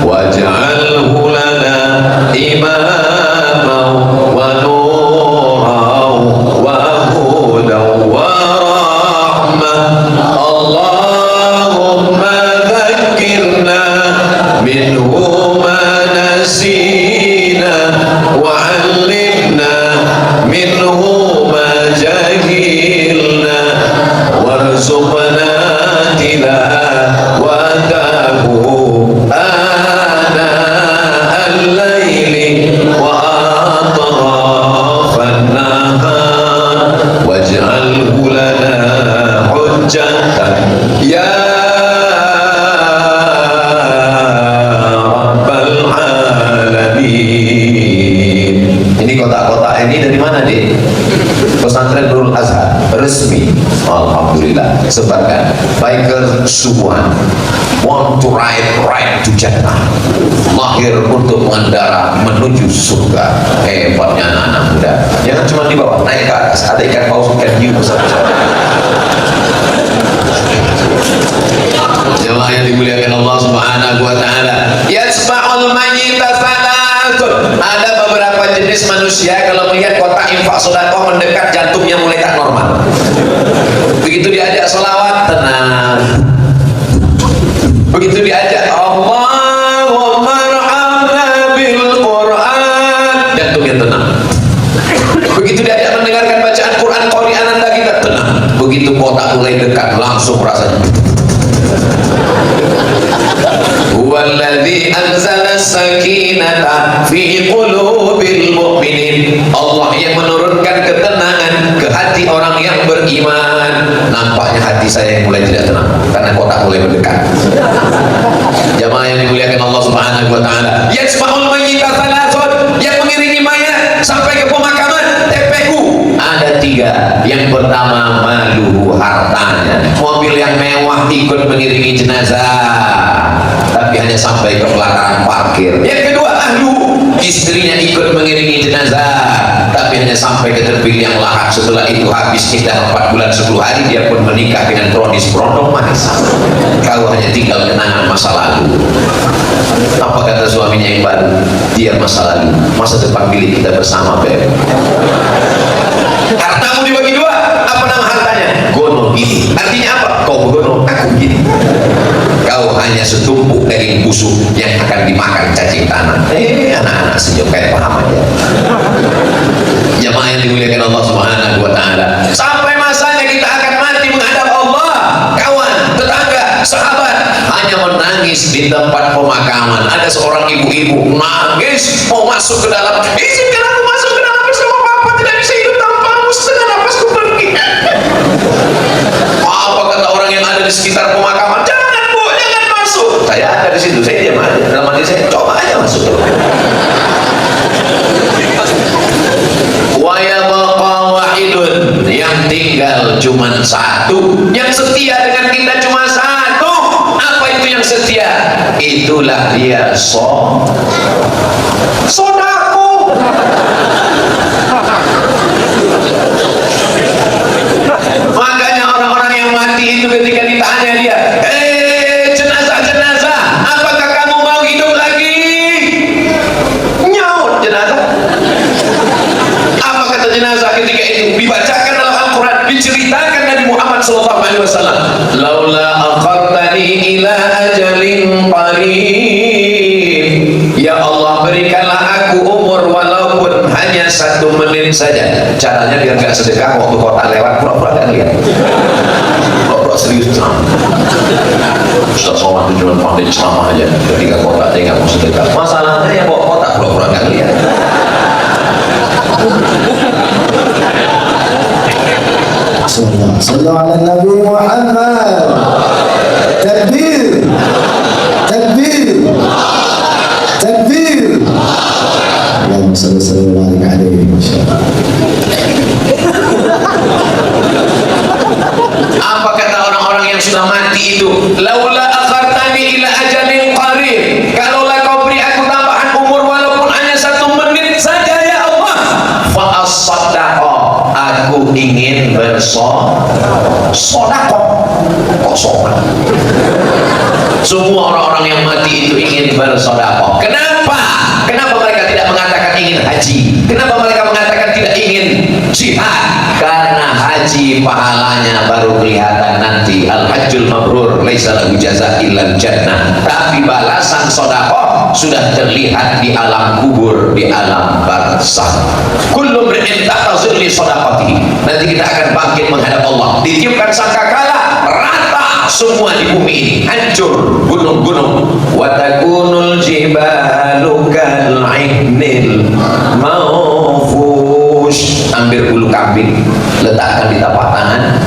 waj'alhu lana imaman wa nuran wa hudan wa rahmah. Allahumma dhakkirna minhu ma nasina wa 'allimna minhu ma jahilna warzuqna tilawatahu ana al-laili wa atrafan nahar waj'alhu lana hujjatan ya rabbal alamin. Ini kotak-kotak ini dari mana, Dik? Pesantren Nurul Azhar resmi. Alhamdulillah. Sebarkan. Biker Subuhan want to ride to Jannah, lahir untuk mengendara menuju surga. Hebatnya anak-anak muda. Jangan cuma di bawah, naik ke atas. Ada ikan paus, ikan hiu besar. Jemaah yang dimuliakan Allah Subhanahu wa taala. Yasma'ul mayyita salatun. Ada beberapa jenis manusia kalau melihat kotak infak sedekah mendekat, jantungnya mulai tak normal. Begitu diajak selawat, tenang. Begitu diajak Allahumma arhamna bil Quran, jantungnya tenang. Begitu diajak mendengarkan bacaan Quran qori'ananda kita, tenang. Begitu kotak mulai dekat, langsung rasanya. Huwallazi anzala sakinata fi qulubil mu'minin. Allah yang menurunkan ketenangan ke hati orang yang beriman. Nampaknya hati saya yang mulai tidak tenang karena kotak mulai mendekat. Jamaah yang dimuliakan Allah Subhanahu wa taala. Yasma'ul mayyita salatun, yang mengiringi mayat sampai ke pemakaman. TPU ada 3. Yang pertama maluhu, hartanya. Mobil yang mewah ikut mengiringi jenazah, tapi hanya sampai ke pelataran parkir. Yang kedua ahlu, istrinya ikut mengiringi jenazah, tapi hanya sampai ke tepi yang lahat. Setelah itu habis iddah 4 bulan 10 hari, dia pun menikah dengan brodis berondong manis. Kau hanya tinggal kenangan masa lalu. Apa kata suaminya yang baru? Dia masa lalu, masa depan milik kita bersama, Beb. Hartamu dibagi 2. Apa nama hartanya? Gono gini. Artinya apa? Kau begono, aku gini. Kau hanya setumpuk daging busuk yang akan dimakan cacing tanah. Anak-anak senyum kayak paham aja. Jamaah yang dimuliakan Allah Subhanahu wa taala. Sampai masanya kita akan mati menghadap Allah. Kawan, tetangga, sahabat hanya menangis di tempat pemakaman. Ada seorang ibu-ibu nangis mau masuk ke dalam. Izinkan aku masuk ke dalam bersama Bapak, tidak bisa hidup tanpamu, setengah napasku pergi. Apa kata orang yang ada di sekitar pemakaman? Jangan Bu, jangan masuk. Saya ada di situ, saya diam aja. Dalam hati saya, coba aja masuk. Wa yabqa wahidun, yang tinggal cuma 1, yang setia dengan kita cuma 1. Apa itu yang setia? Itulah dia sodaku. Makanya orang-orang yang mati itu ketika ditanya dia, jenazah, apakah kamu mau hidup lagi? Nyaut jenazah. Apa kata jenazah ketika itu? Dibacakan dalam Al-Quran, diceritakan Nabi Muhammad SAW. Laula aqartani ila ajalin qarib, ya Allah berikanlah aku umur walaupun hanya 1 menit saja. Caranya biar gak sedekah waktu kotak lewat, pura-pura gak lihat, pura-pura serius ceramah. Ustaz Somad itu cuma pandai ceramah aja, ketika kotak dia gak mau sedekah. Masalahnya yang bawa kotak pura-pura gak lihat. Sallallahu ala Nabi Muhammad. Takbir, takbir, takbir. Allahumma salli wa barik alaihi. Masyaallah. Apa kata orang-orang yang sudah mati itu? Laula akhartani ila ajalin qarib, kalaulah kau beri aku tambahan umur walaupun hanya 1 menit saja ya Allah, fa as-sadaqah, aku ingin bersedekah. Kok sopan? Semua orang-orang yang mati itu ingin bersedekah. Kenapa? Kenapa mereka tidak mengatakan ingin haji? Kenapa mereka mengatakan tidak ingin jihad? Karena haji pahalanya baru kelihatan nanti. Al-hajjul mabrur laisa lahu jazaa illal jannah. Tapi balasan sedekah sudah terlihat di alam kubur, di alam barzakh. Kullu mri'in takhazul li sadaqatihi. Nanti kita akan bangkit menghadap Allah. Ditiupkan sangkakala, rata semua di bumi ini, hancur gunung-gunung. Wa takunul jibalu kal'ihnil mawfush. Ambil bulu kambing, letakkan di tapak tangan,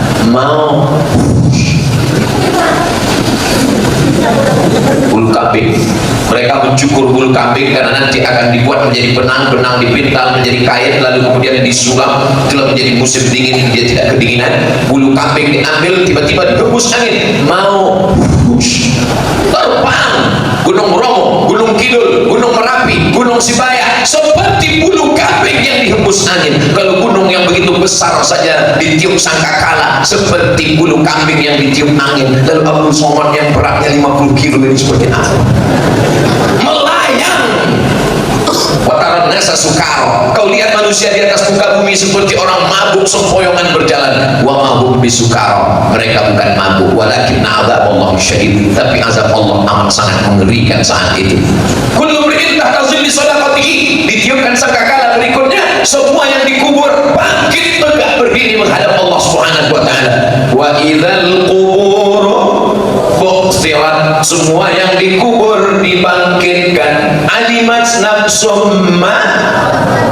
bulu kambing. Mereka mencukur bulu kambing karena nanti akan dibuat menjadi benang dipintal menjadi kain, lalu kemudian disulam. Kalau menjadi musim dingin dia tidak kedinginan. Bulu kambing diambil, tiba-tiba dihembus angin, terbang. Gunung Bromo, Gunung Kidul, Gunung Merapi, Gunung Sibaya seperti bulu kambing yang dihembus angin. Kalau gunung yang begitu besar saja ditiup sangkakala seperti bulu kambing yang ditiup angin. Lalu Abdul Somad yang beratnya 50 kilo ini seperti apa? Melayang. Wataran nasa sukaro. Kau lihat manusia di atas muka bumi seperti orang mabuk sempoyongan berjalan. Wa mabuk bisukaro. Mereka bukan mabuk, walakin azab Allah syadid. Tapi azab Allah amat sangat mengerikan saat itu. Kullu mri'in tahtazil li sadaqatihi. Ditiupkan sangkakala berikutnya, semua yang dikubur bangkit tegak berdiri menghadap Allah Subhanahu wa taala. Wa idzal qubur bu'thirat. Semua yang dikubur dibangkitkan. Alimat nafsum ma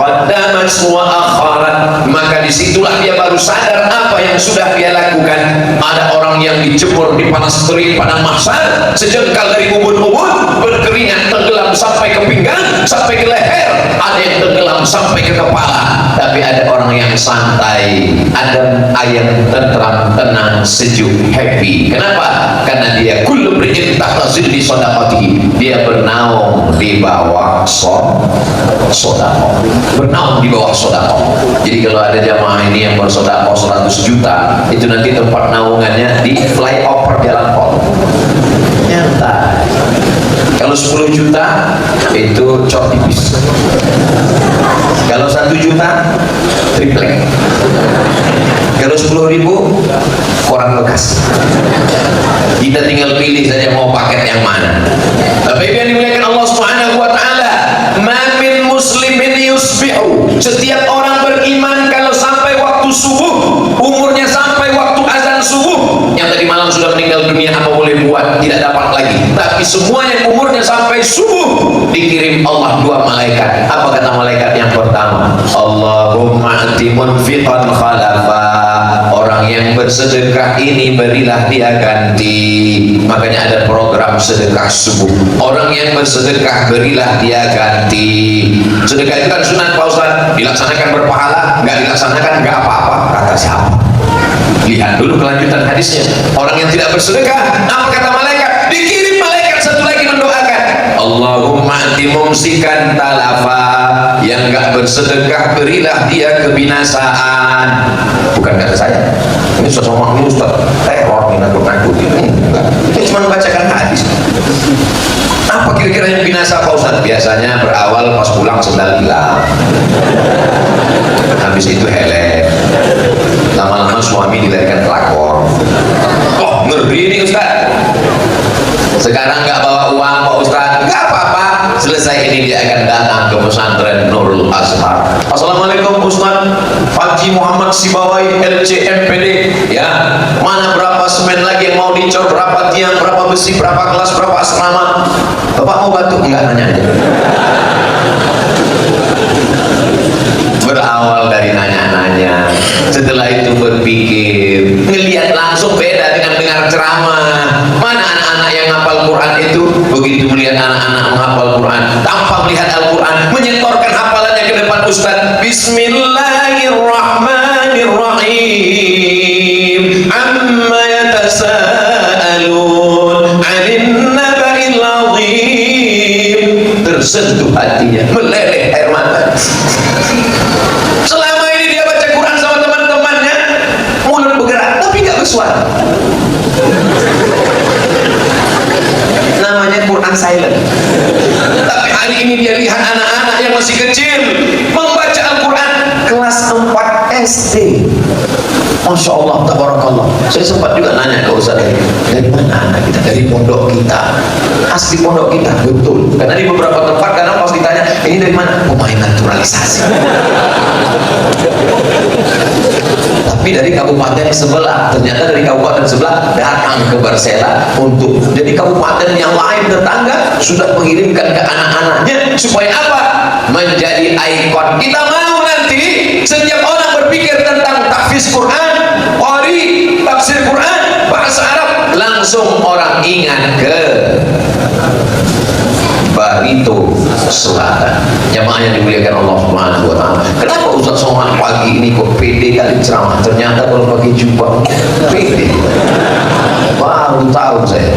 qaddamat wa akharat. Maka disitulah dia baru sadar apa yang sudah dia lakukan. Ada orang yang dijemur di panas terik padang mahsyar, sejengkal dari ubun-ubun, berkeringat tenggelam sampai ke pinggang, sampai ke leher. Ada yang tenggelam sampai ke kepala. Tapi ada orang yang santai, adem, ayem, tentram, tenang, sejuk, happy. Kenapa? Karena dia kullu mri'in tahtazil li sadaqatihi. Dia bernaung di bawah sedekah. Bernaung di bawah sedekah. Jadi kalau ada jamaah ini yang bersedekah 100 juta, itu nanti tempat naungannya di flyover jalan tol. Nyantai. Kalau 10 juta itu cok tipis. Kalau 1 juta triplek. Kalau 10.000 koran bekas. Kita tinggal pilih saja mau paket yang mana. Tapi yang dimuliakan Allah Subhanahu wa taala, ma min muslimin yusbihu. Setiap orang beriman kalau sampai waktu subuh, umurnya sampai waktu azan subuh, yang tadi malam sudah meninggal dunia apa boleh buat, tidak dapat lagi. Tapi semua yang umurnya sampai subuh dikirim Allah 2 malaikat. Apa kata malaikat yang pertama? Allahumma ati munfiqan khalafa. Orang yang bersedekah ini berilah dia ganti. Makanya ada program sedekah subuh. Orang yang bersedekah berilah dia ganti. Sedekah itu kan sunat Pak Ustaz. Dilaksanakan berpahala, nggak dilaksanakan nggak apa-apa. Kata siapa? Lihat dulu kelanjutan hadisnya. Orang yang tidak bersedekah, apa kata malaikat? Dikirim malaikat satu lagi mendoakan, Allahumma anti mumsikan talafa. Yang nggak bersedekah berilah dia kebinasaan. Bukan kata saya. Ini sosok ini Ustaz teror, ini nakut-nakut ini. Kita cuma membacakan hadis. Apa kira-kira yang binasa Pak Ustaz? Biasanya berawal pas pulang sendal hilang, habis itu helm, lama-lama suami dilarikan pelakor. Oh ngeri nih Ustaz. Sekarang nggak bawa uang Pak Ustaz, nggak apa-apa. Selesai ini dia akan datang ke pesantren Nurul Azhar. Assalamualaikum Ustaz, Haji Muhammad Sibawai LC MPD. Ya, mana berapa semen lagi yang mau dicor, berapa tiang, berapa besi, berapa kelas, berapa asrama. Bapak mau bantu? Enggak, nanya aja. Berawal dari nanya-nanya, setelah itu berpikir, ngelihat langsung beda dengan dengar ceramah. Mana anak-anak yang hafal Quran itu? Begitu melihat anak-anak menghafal Quran, tanpa melihat Al-Quran, menyetorkan hafalannya ke depan Ustaz. Bismillahirrahmanirrahim. Amma yatasaalun 'anil naba'il 'azim. Tersentuh hatinya, meleleh air mata. Selama ini dia baca Quran sama teman-temannya, mulut bergerak tapi nggak bersuara. Quran silent. Tapi hari ini dia lihat anak-anak yang masih kecil membaca Al-Quran kelas 4 SD. Masya Allah, tabarakallah. Saya sempat juga nanya ke Ustaz, dari mana anak kita? Dari pondok kita. Asli pondok kita, betul. Karena di beberapa tempat kadang pas ditanya, ini dari mana? Pemain naturalisasi. Tapi dari kabupaten sebelah, ternyata dari kabupaten sebelah datang ke Barsela untuk, jadi kabupaten yang lain tetangga sudah mengirimkan ke anak-anaknya supaya apa? Menjadi ikon. Kita mau nanti setiap orang berpikir tentang tahfiz Quran, qari, tafsir Quran, bahasa Arab, langsung orang ingat ke Barito Selatan. Jamaah yang dimuliakan Allah Subhanahu wa taala. Kenapa Ustaz Somad pagi ini kok pede kali ceramah? Ternyata kalau pakai jubah pede. Baru tahu saya.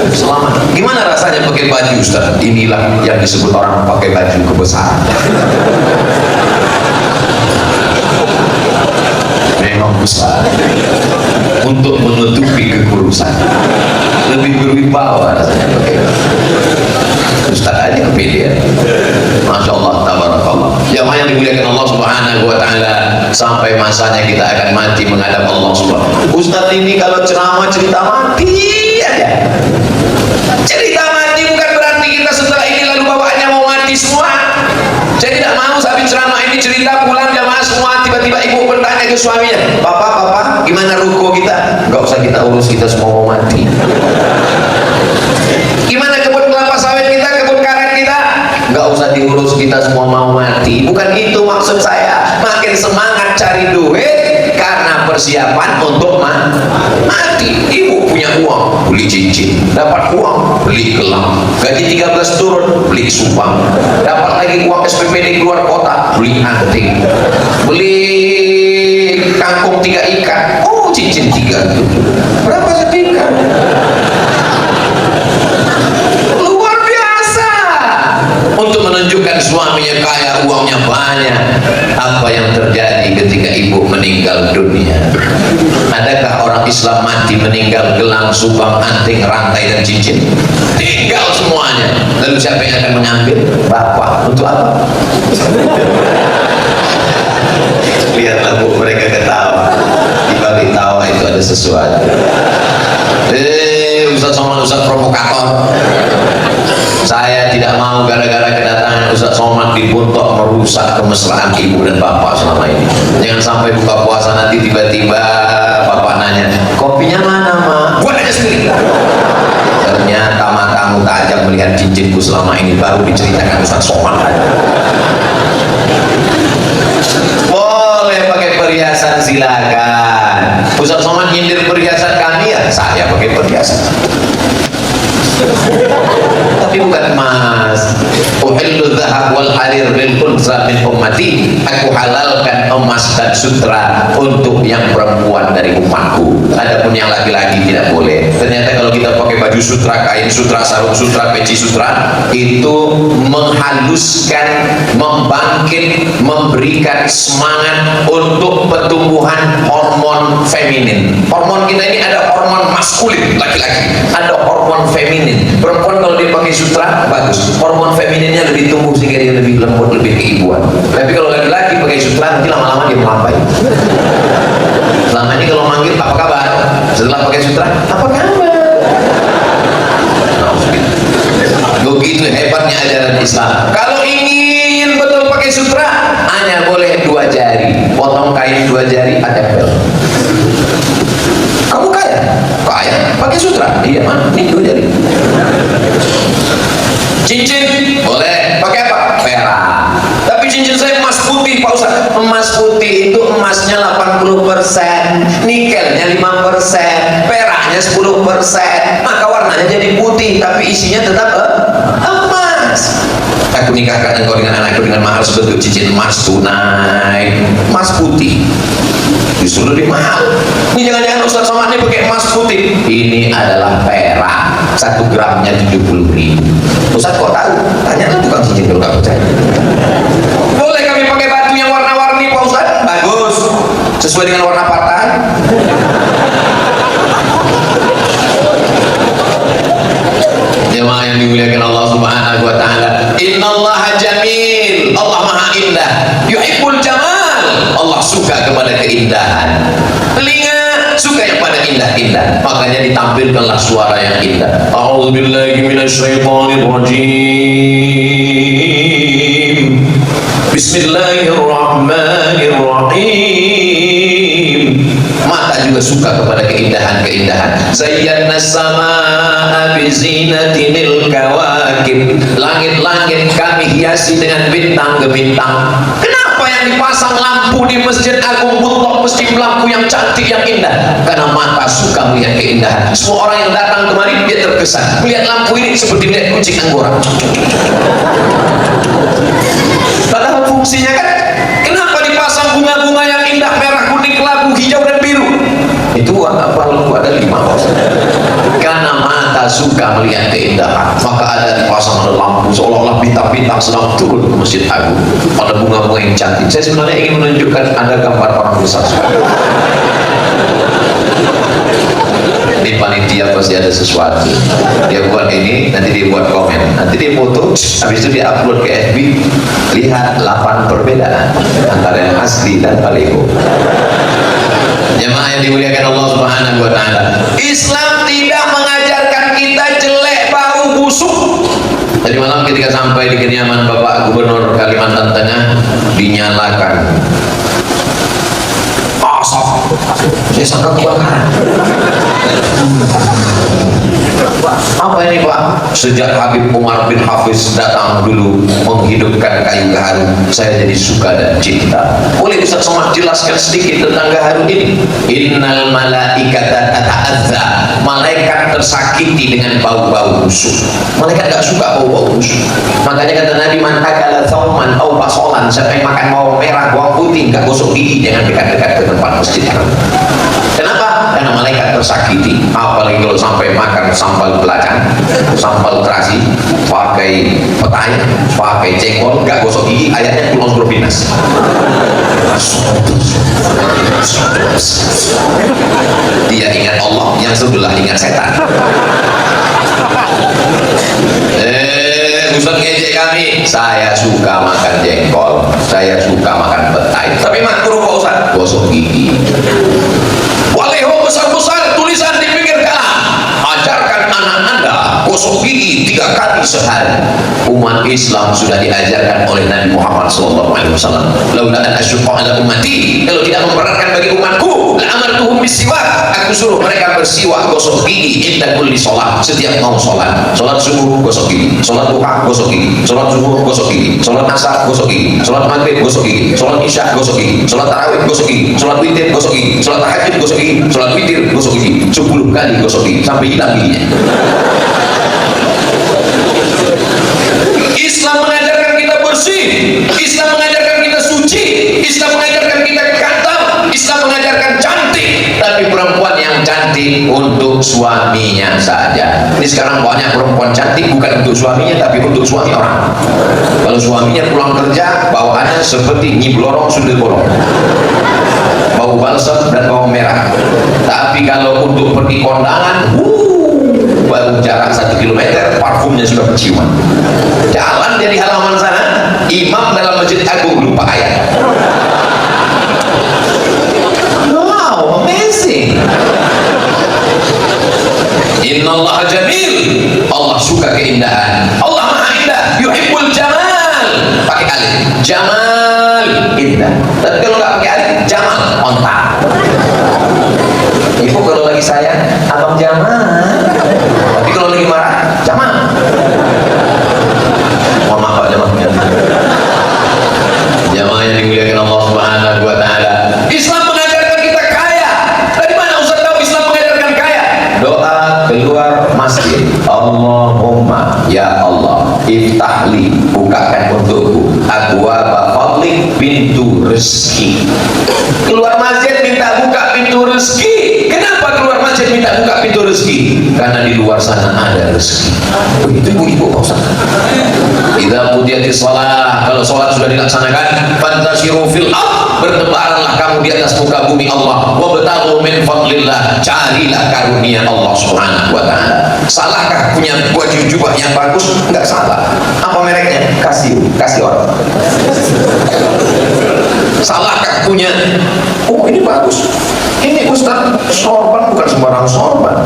Selamat. Gimana rasanya pakai baju Ustaz? Inilah yang disebut orang pakai baju kebesaran. Memang besar untuk menutupi kekurusan. Lebih berwibawa rasanya pakai Ustaz aja kepedean. Masya Allah, tabarakallah. Jamaah yang dimuliakan Allah Subhanahu wa taala, sampai masanya kita akan mati menghadap Allah Subhanahu. Ustaz ini kalau ceramah cerita mati aja. Cerita mati bukan berarti kita setelah ini lalu bawaannya mau mati semua. Saya tidak mau habis ceramah ini cerita pulang jamaah semua tiba-tiba ibu bertanya ke suaminya, Papa, gimana ruko kita? Gak usah kita urus, kita semua mau mati. Gimana kebun kelapa sawit kita, kebun karet kita? Gak usah diurus, kita semua mau mati. Bukan itu maksud saya. Makin semangat cari duit karena persiapan untuk mati. Ibu punya uang, beli cincin. Dapat uang, beli gelang. Gaji 13 turun, beli sumpah. Dapat lagi uang SPPD keluar kota, beli anting. Beli kangkung 3 ikat. Oh, cincin 3. Berapa setika? Untuk menunjukkan suaminya kaya, uangnya banyak. Apa yang terjadi ketika ibu meninggal dunia? Adakah orang Islam mati meninggal gelang, subang, anting, rantai dan cincin? Tinggal semuanya. Lalu siapa yang akan mengambil? Bapak. Untuk apa? Lihatlah bu, mereka ketawa. Di balik tawa itu ada sesuatu. Ustaz Somad, Ustaz provokator. Saya tidak mau gara-gara kedatangan Ustaz Somad di Buntok merusak kemesraan ibu dan bapak selama ini. Jangan sampai buka puasa nanti tiba-tiba bapak nanya, kopinya mana mak? Buat aja sendiri. Ternyata matamu tajam melihat cincinku selama ini, baru diceritakan Ustaz Somad. Boleh pakai perhiasan silakan. Ustaz Somad nyindir perhiasan kami ya, saya pakai perhiasan. Tapi bukan emas. Uhillu dhahab wal harir lil unsa min ummati. Aku halalkan emas dan sutra untuk yang perempuan dari umatku. Adapun yang laki-laki tidak boleh. Ternyata kalau kita pakai baju sutra, kain sutra, sarung sutra, peci sutra, itu menghaluskan, membangkit, memberikan semangat untuk pertumbuhan hormon feminin. Hormon kita ini ada hormon maskulin, laki-laki, ada hormon feminin. Perempuan kalau dia pakai sutra bagus, hormon femininnya lebih tumbuh sehingga dia lebih lembut, lebih keibuan. Tapi kalau laki-laki pakai sutra nanti lama-lama dia melambai. Selama ini kalau manggil apa kabar, setelah pakai sutra apa kabar? Begitu hebatnya ajaran Islam. Kalau ingin betul pakai sutra, hanya boleh 2 jari, potong kain 2 jari, ada bel. Kamu kaya? Kaya? Pakai sutra? Iya man, ini 2 jari. Cincin? Boleh. Pakai apa? Perak. Tapi cincin saya emas putih Pak Ustaz. Emas putih itu emasnya 80%, nikelnya 5%, peraknya 10%. Maka warnanya jadi putih, tapi isinya tetap emas. Aku nikahkan engkau dengan anakku dengan mahar sebentuk cincin emas tunai, emas putih. Justru lebih mahal. Ini jangan-jangan Ustaz Somad ini pakai emas putih. Ini adalah perak. 1 gramnya 70.000. Ustaz kok tahu? Tanyalah tukang cincin kalau nggak percaya. Boleh kami pakai baju yang warna-warni Pak Ustaz? Bagus. Sesuai dengan warna partai. Jemaah yang dimuliakan Subhanahu wa taala, innallaha jamil, Allah maha indah, yuhibbul jamal, Allah suka kepada keindahan. Telinga suka yang pada indah-indah, makanya ditampilkanlah suara yang indah. A'udzubillahi minasyaitonirrajim. Bismillahirrahmanirrahim. Mata juga suka kepada keindahan-keindahan. Zayyana samaa bizinatinil kawakib. Langit-langit kami hiasi dengan bintang gemintang. Kenapa yang dipasang lampu di Masjid Agung Buntok mesti lampu yang cantik, yang indah? Karena mata suka melihat keindahan. Semua orang yang datang kemari dia terkesan melihat lampu ini seperti melihat kucing anggora. Padahal fungsinya kan, kenapa dipasang bunga-bunga yang indah, merah, kuning, kelabu, hijau dan biru? Itu apa? Ada 5. Karena mata suka melihat keindahan, maka ada dipasang lampu seolah-olah bintang-bintang sedang turun ke Masjid Agung. Ada bunga-bunga yang cantik. Saya sebenarnya ingin menunjukkan ada gambar orang besar. Di panitia pasti ada sesuatu. Dia buat ini, nanti dia buat komen, nanti dia foto, habis itu dia upload ke FB. Lihat 8 perbedaan antara yang asli dan paleo. Jemaah yang dimuliakan Allah Subhanahu wa taala, Islam tidak mengajarkan kita jelek, bau, busuk. Tadi malam ketika sampai di kediaman Bapak Gubernur Kalimantan Tengah, dinyalakan asap, saya sangka kebakaran. Apa ini Pak? Sejak Habib Umar bin Hafiz datang dulu menghidupkan kayu gaharu, saya jadi suka dan cinta. Boleh Ustaz Somad jelaskan sedikit tentang gaharu ini? Innal malaikata tata'adza, malaikat tersakiti dengan bau-bau busuk. Malaikat gak suka bau-bau busuk. Makanya kata Nabi, man akala thawman aw basolan, siapa yang makan bawang merah, bawang putih, gak gosok gigi, jangan dekat-dekat ke tempat masjid. Kenapa? Karena malaikat tersakiti. Apalagi kalau sampai makan sambal belacan, sambal terasi, pakai petai, pakai jengkol, gak gosok gigi, ayatnya kulon surbinas. Dia ingat Allah, yang sebelah ingat setan. Ustaz ngejek kami, saya suka makan jengkol, saya suka makan petai, tapi makruh Pak Ustaz, gosok gigi. Waleho besar-besar tulisan di pinggir jalan, ajarkan anak Anda gosok gigi 3 kali sehari. Umat Islam sudah diajarkan oleh Nabi Muhammad SAW. Laula an asyqa ala ummati, kalau tidak memberatkan bagi umatku, la amartuhum bisiwak, aku suruh mereka bersiwak, gosok gigi inda kulli sholat, setiap mau sholat. Sholat subuh gosok gigi, sholat duha gosok gigi, sholat zuhur gosok gigi, sholat asar gosok gigi, sholat maghrib gosok gigi, sholat isya gosok gigi, sholat tarawih gosok gigi, sholat witir gosok gigi, sholat tahajud gosok gigi, sholat witir gosok gigi, 10 kali gosok gigi sampai hilang giginya. Islam mengajarkan kita bersih, Islam mengajarkan kita suci, Islam mengajarkan kita ganteng, Islam mengajarkan cantik. Tapi perempuan yang cantik untuk suaminya saja. Ini sekarang banyak perempuan cantik bukan untuk suaminya, tapi untuk suami orang. Kalau suaminya pulang kerja, bawaannya seperti Nyi Blorong Sundel Bolong, bau balsam dan bawang merah. Tapi kalau untuk pergi kondangan, baru jarak 1 kilometer, parfumnya sudah keciuman. Jalan dia di halaman sana, imam dalam Masjid Agung lupa ayat. Wow, amazing. Innallaha jamil, Allah suka keindahan. Allah maha indah, yuhibbul jamal, pakai alif, jamal, indah. Tapi kalau nggak pakai alif, jamal, ontak. Ibu kalau lagi sayang, abang Jamal. Tapi kalau lagi marah, Jamal. Mohon maaf Pak Jamal. Jamaah yang dimuliakan Allah Subhanahu wa taala. Islam mengajarkan kita kaya. Dari mana Ustaz tahu Islam mengajarkan kaya? Doa keluar masjid. Allahumma ya Allah, iftahli, bukakan untukku abwaaba fadlik, pintu rezeki. Keluar masjid minta buka pintu rezeki. Kenapa keluar masjid minta buka pintu rezeki? Karena di luar sana ada rezeki. Begitu ibu-ibu Pak Ustaz. Idza qudiyat qudiyatis shalah, kalau sholat sudah dilaksanakan, fantashiru fil ardh, bertebaranlah kamu di atas muka bumi Allah, wabtaghu min fadlillah, carilah karunia Allah Subhanahu wa taala. Salahkah punya baju jubah yang bagus? Enggak salah. Apa mereknya? Kasih orang. Salahkah punya, oh ini bagus, ini Ustaz sorban, bukan sembarang sorban,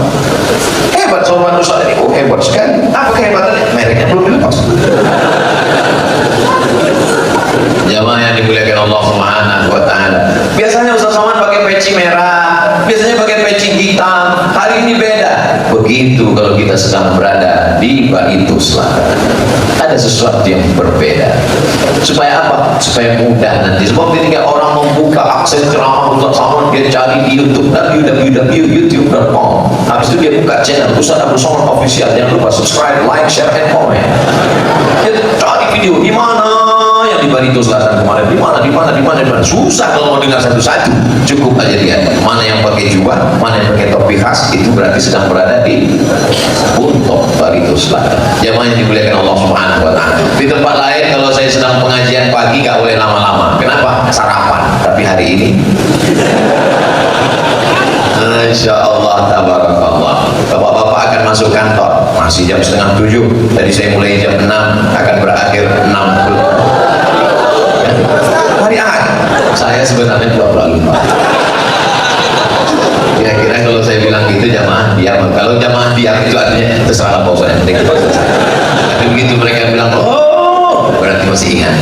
hebat sorban Ustaz ini, oh hebat sekali. Apa kehebatannya? Mereknya belum dilepas. Jamaah yang dimuliakan Allah Subhanahu wa taala, biasanya Ustaz Somad pakai peci merah, biasanya pakai peci hitam, hari ini beda. Begitu kalau kita sedang berada di Baitus Selatan, ada sesuatu yang berbeda. Supaya apa? Supaya mudah nanti. Sebab ketika orang membuka akses ceramah Ustaz Somad, dia cari di YouTube www.youtube.com. Habis itu dia buka channel Ustaz Abdul Somad Official. Jangan lupa subscribe, like, share, and comment. Dia cari video di mana yang di Baitus Selatan kemarin, di mana. Susah kalau mau dengar satu-satu. Cukup aja lihat mana yang pakai jubah, mana yang pakai topi khas, itu berarti sedang berada di Buntok Baitus Selatan. Jamaah yang dimuliakan Allah Subhanahu wa taala. Di tempat lain kalau saya sedang pengajian pagi gak boleh lama-lama. Kenapa? Sarapan. Tapi hari ini Insya Allah tabarakallah, bapak-bapak akan masuk kantor masih jam 6:30. Tadi saya mulai jam 6, akan berakhir 6. Hari Ahad. Saya sebenarnya pura-pura lupa. Kira-kira kalau saya bilang gitu jamaah diam. Kalau jamaah diam itu artinya terserah Pak Ustaz. Tapi begitu mereka bilang oh, berarti masih ingat.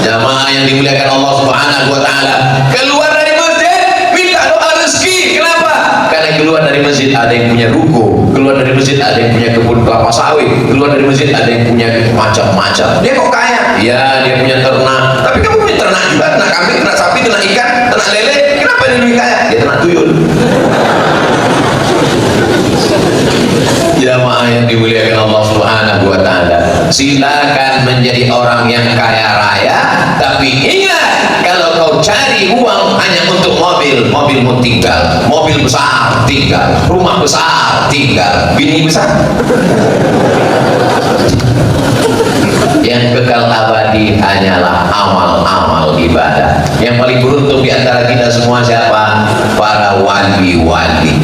Jamaah yang dimuliakan Allah Subhanahu wa taala, keluar dari masjid minta doa rezeki. Kenapa? Karena keluar dari masjid ada yang punya ruko, keluar dari masjid ada yang punya kebun kelapa sawit, keluar dari masjid ada yang punya macam-macam. Dia kok kaya? Ya, dia punya ternak. Tapi kamu punya ternak juga, ternak kambing, ternak sapi, ternak ikan, ternak lele. Kenapa dia lebih kaya? Dia ternak tuyul. Jamaah yang dimuliakan Allah Subhanahu wa taala, silakan menjadi orang yang kaya raya, tapi ingat, kalau kau cari uang hanya untuk mobilmu tinggal, mobil besar tinggal, rumah besar tinggal, bini besar. Yang kekal abadi hanyalah amal-amal ibadah. Yang paling beruntung di antara kita semua siapa? Para wali-wali.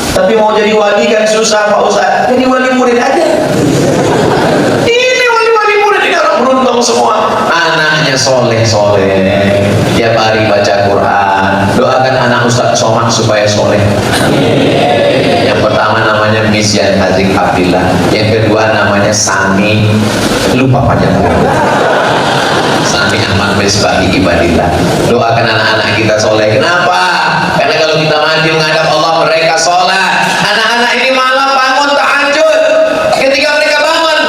Tapi mau jadi wali kan susah Pak Ustaz. Jadi wali murid aja. Ini wali-wali murid ini orang beruntung semua. Anaknya soleh-soleh, tiap hari baca Quran. Doakan anak Ustaz Somad supaya soleh. Yang pertama namanya Misyan Azik Abdillah, yang kedua namanya Sami, lupa panjang, Sami Ahmad Misbahi Ibadillah. Doakan anak-anak kita soleh. Kenapa? Karena kalau kita mati menghadap Allah, mereka sholat. Anak-anak ini malam bangun tahajud. Ketika mereka bangun,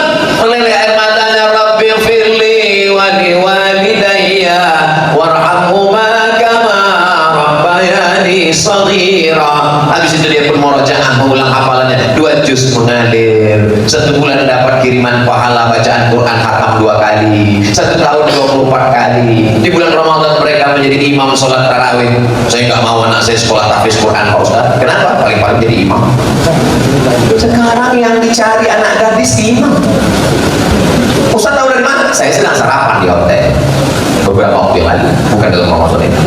meleleh air matanya, Rabbi firli wa liwalidayya warhamhuma kama rabbayani shaghira. Habis itu dia pun murojaah, mengulang hafalannya 2 juz mengalir. 1 bulan dapat kiriman pahala bacaan Quran khatam 2 kali. 1 tahun 24 kali. Di bulan Ramadan mereka menjadi imam sholat tarawih. Saya nggak mau anak saya sekolah tahfiz Quran Pak Ustaz. Kenapa? Paling-paling jadi imam. Sekarang yang dicari anak gadis imam. Ustaz tahu dari mana? Saya sedang sarapan di hotel beberapa waktu yang lalu, bukan dalam Ramadan ini.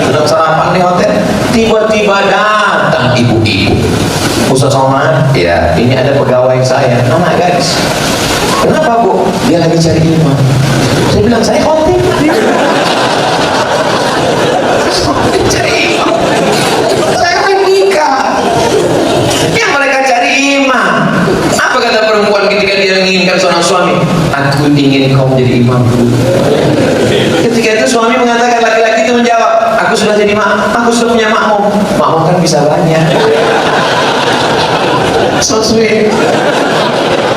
Sedang sarapan di hotel, tiba-tiba datang ibu-ibu. Ustaz Somad, ya ini ada pegawai saya, anak gadis. Kenapa Bu? Dia lagi cari imam. Saya bilang, saya khotib. Cari imam. Saya menikah. Yang mereka cari imam. Apa kata perempuan ketika dia menginginkan seorang suami? Aku ingin kau menjadi imam. Ketika itu suami mengatakan, laki-laki itu menjawab, aku sudah jadi aku sudah punya makmum. Makmum kan bisa banyak. So sweet.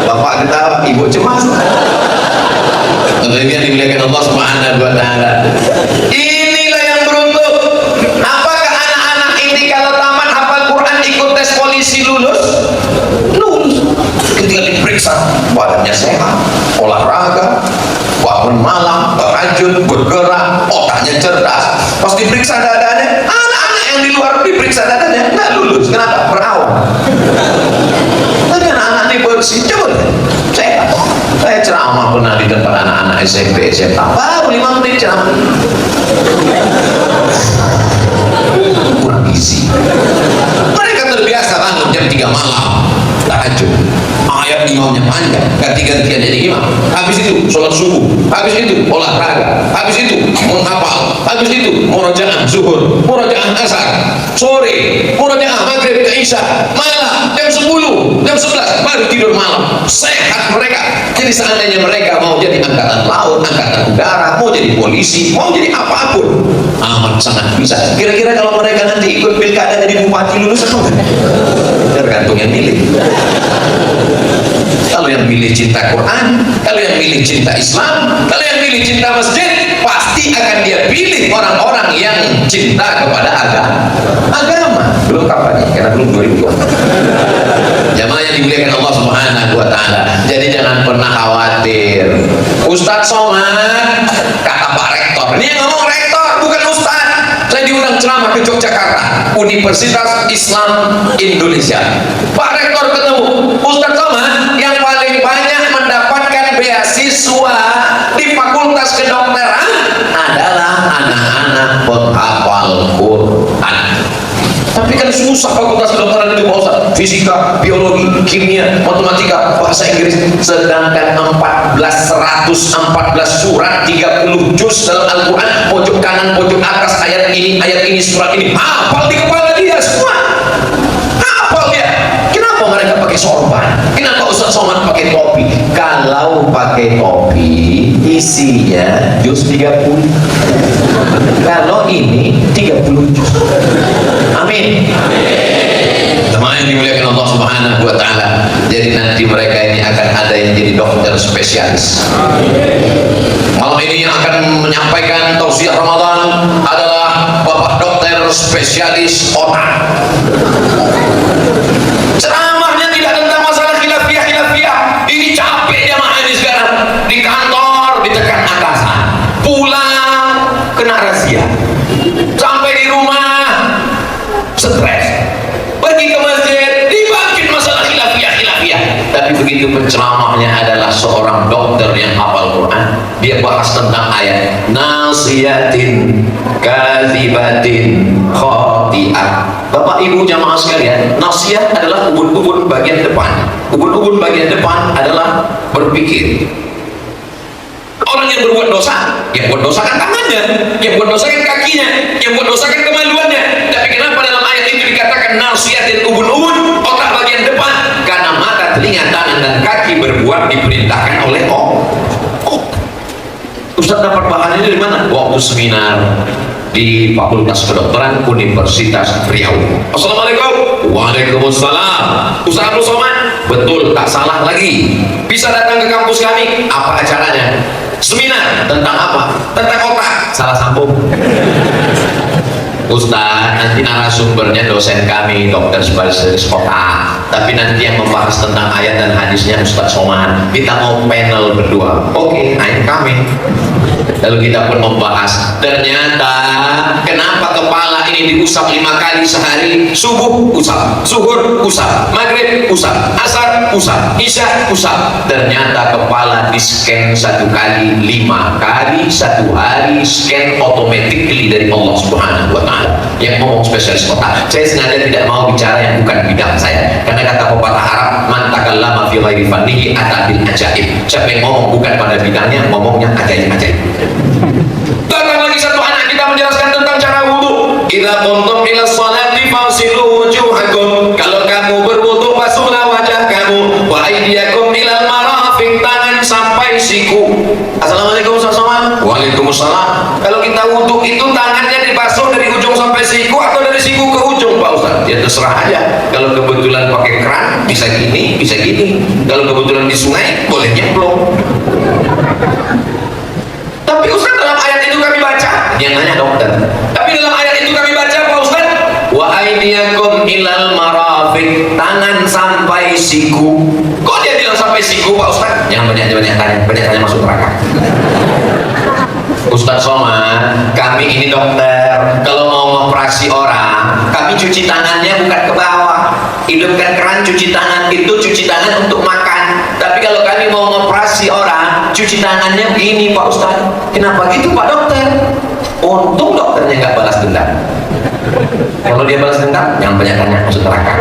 Bapak ketawa, ibu cemas. Yang dimuliakan Allah Subhanahu wa taala. Inilah yang beruntung. Apakah anak-anak ini kalau tamat hafal Quran ikut tes polisi lulus? Lulus. Ketika diperiksa badannya sehat, olahraga, bangun malam, tahajud, bergerak, otaknya cerdas. Pas diperiksa dadanya, anak-anak yang di luar diperiksa dadanya nggak lulus. Kenapa? Berawan. Tapi anak-anak ini bersih, coba sehat. Saya ceramah pernah di depan anak-anak SMP, SMA, baru 5 menit ceramah. Kurang gizi. Mereka terbiasa bangun jam 3 malam tahajud, ayat imamnya panjang, ganti-gantian jadi imam. Habis itu sholat subuh, habis itu olahraga, habis itu menghafal, habis itu murojaah zuhur, murojaah asar, sore murojaah maghrib ke isya, malam jam 10, jam 11 baru tidur malam. Sehat mereka. Jadi seandainya mereka mau jadi angkatan laut, angkatan udara, mau jadi polisi, mau jadi apapun, amat sangat bisa. Kira-kira kalau mereka nanti ikut pilkada jadi bupati, lulus atau enggak? Tergantung yang milih. Kalau yang milih cinta Quran, kalau yang milih cinta Islam, kalau yang milih cinta masjid, pasti akan dia pilih orang-orang yang cinta kepada agama. Belum kapan nih? Karena belum 2002. Jamaah yang dimuliakan Allah Subhanahu wa Ta'ala. Jadi jangan pernah khawatir. Ustadz Somad, kata Pak Rektor. Ini yang ngomong rektor, bukan Ustadz. Saya diundang ceramah ke Yogyakarta, Universitas Islam Indonesia. Pak Rektor ketemu Ustadz Somad yang paling banyak mendapatkan beasiswa di Fakultas Kedokteran adalah anak-anak penghafal Quran. Tapi kan susah Fakultas Kedokteran itu Pak Ustaz. Fisika, biologi, kimia, matematika, bahasa Inggris. Sedangkan 114 surat, 30 juz dalam Al-Quran, pojok kanan, pojok atas, ayat ini, surat ini, hafal di kepala dia semua. Hafal dia. Kenapa mereka pakai sorban? Kenapa Ustaz Somad pakai topi? Kalau pakai topi, isinya juz 30. Kalau ini 30 juz. Amin. Jemaah yang dimuliakan Allah Subhanahu wa Ta'ala. Jadi nanti mereka ini akan ada yang jadi dokter spesialis. Malam ini yang akan menyampaikan tausiah Ramadan adalah Bapak Dokter Spesialis Otak. Ceramahnya tidak tentang masalah khilafiyah. Ini capek jemaah ini sekarang. Di kantor ditekan atasan, pulang kena razia, sampai di rumah stres, pergi ke masjid dibangkit masalah khilafiyah. Tapi begitu penceramahnya adalah seorang dokter yang hafal Quran, dia bahas tentang ayat nasiyatin kadzibatin khati'ah. Bapak ibu jamaah sekalian, nasihat adalah ubun-ubun bagian depan. Ubun-ubun bagian depan adalah berpikir. Orang yang berbuat dosa, yang buat dosa kan tangannya, yang buat dosa kan kakinya, yang buat dosa kan kemaluannya. Tapi kenapa dalam ayat itu dikatakan nasihatin ubun-ubun, otak bagian depan? Karena mata, telinga, tangan, dan kaki berbuat diperintahkan oleh Allah. Ustaz dapat bahannya dari mana? Waktu seminar di Fakultas Kedokteran Universitas Riau. Assalamualaikum. Waalaikumsalam. Ustaz Abdul Somad, betul, tak salah lagi. Bisa datang ke kampus kami. Apa acaranya? Seminar tentang apa? Tentang otak. Salah sambung. Ustaz, nanti narasumbernya dosen kami, dokter spesialis otak. Tapi nanti yang membahas tentang ayat dan hadisnya Ustaz Somad. Kita mau panel berdua. Oke, I'm coming. Lalu kita pun membahas. Ternyata kenapa kepala ini diusap 5 kali sehari? Subuh usap, zuhur usap, maghrib usap, asar usap, isya usap. Ternyata kepala di scan 1 kali 5 kali 1 hari, scan automatically dari Allah Subhanahu wa Ta'ala. Yang ngomong spesialis otak. Saya sengaja tidak mau bicara yang bukan bidang saya, karena kata pepatah Arab, man takallama fi ghairi fannihi ata bil ajaib. Siapa yang ngomong bukan pada bidangnya, ngomongnya ajaib-ajaib. Datang lagi satu anak kita menjelaskan tentang cara wudu. Idza qumtum ila sholati fagsilu wujuhakum. Kalau kamu berwudu, basuhlah wajah kamu. Wa aydiyakum ilal marafiq, tangan sampai siku. Assalamualaikum warahmatullahi wabarakatuh. Waalaikumsalam. Kalau kita wudu itu tangannya dibasuh dari ujung sampai siku atau dari siku ke ujung, Pak Ustaz? Ya terserah aja. Kalau kebetulan pakai keran bisa gini, bisa gini. Kalau kebetulan di sungai boleh nyemplung. Tapi Ustaz, dalam ayat itu kami baca, yang nanya dokter, tapi dalam ayat itu kami baca Pak Ustaz, wa aydiyakum ilal marafiq, tangan sampai siku. Kok dia bilang sampai siku Pak Ustaz? Yang banyak tanya masuk neraka. Ustaz Somad, kami ini dokter, kalau mau mengoperasi orang, kami cuci tangannya bukan ke bawah. Hidupkan keran cuci tangan, itu cuci tangan untuk makan. Tapi kalau kami mau mau ngoperasi orang, cuci tangannya begini Pak Ustaz. Kenapa gitu Pak Dokter? Untung dokternya nggak balas dendam. Kalau dia balas dendam, jangan banyak tanya, masuk neraka.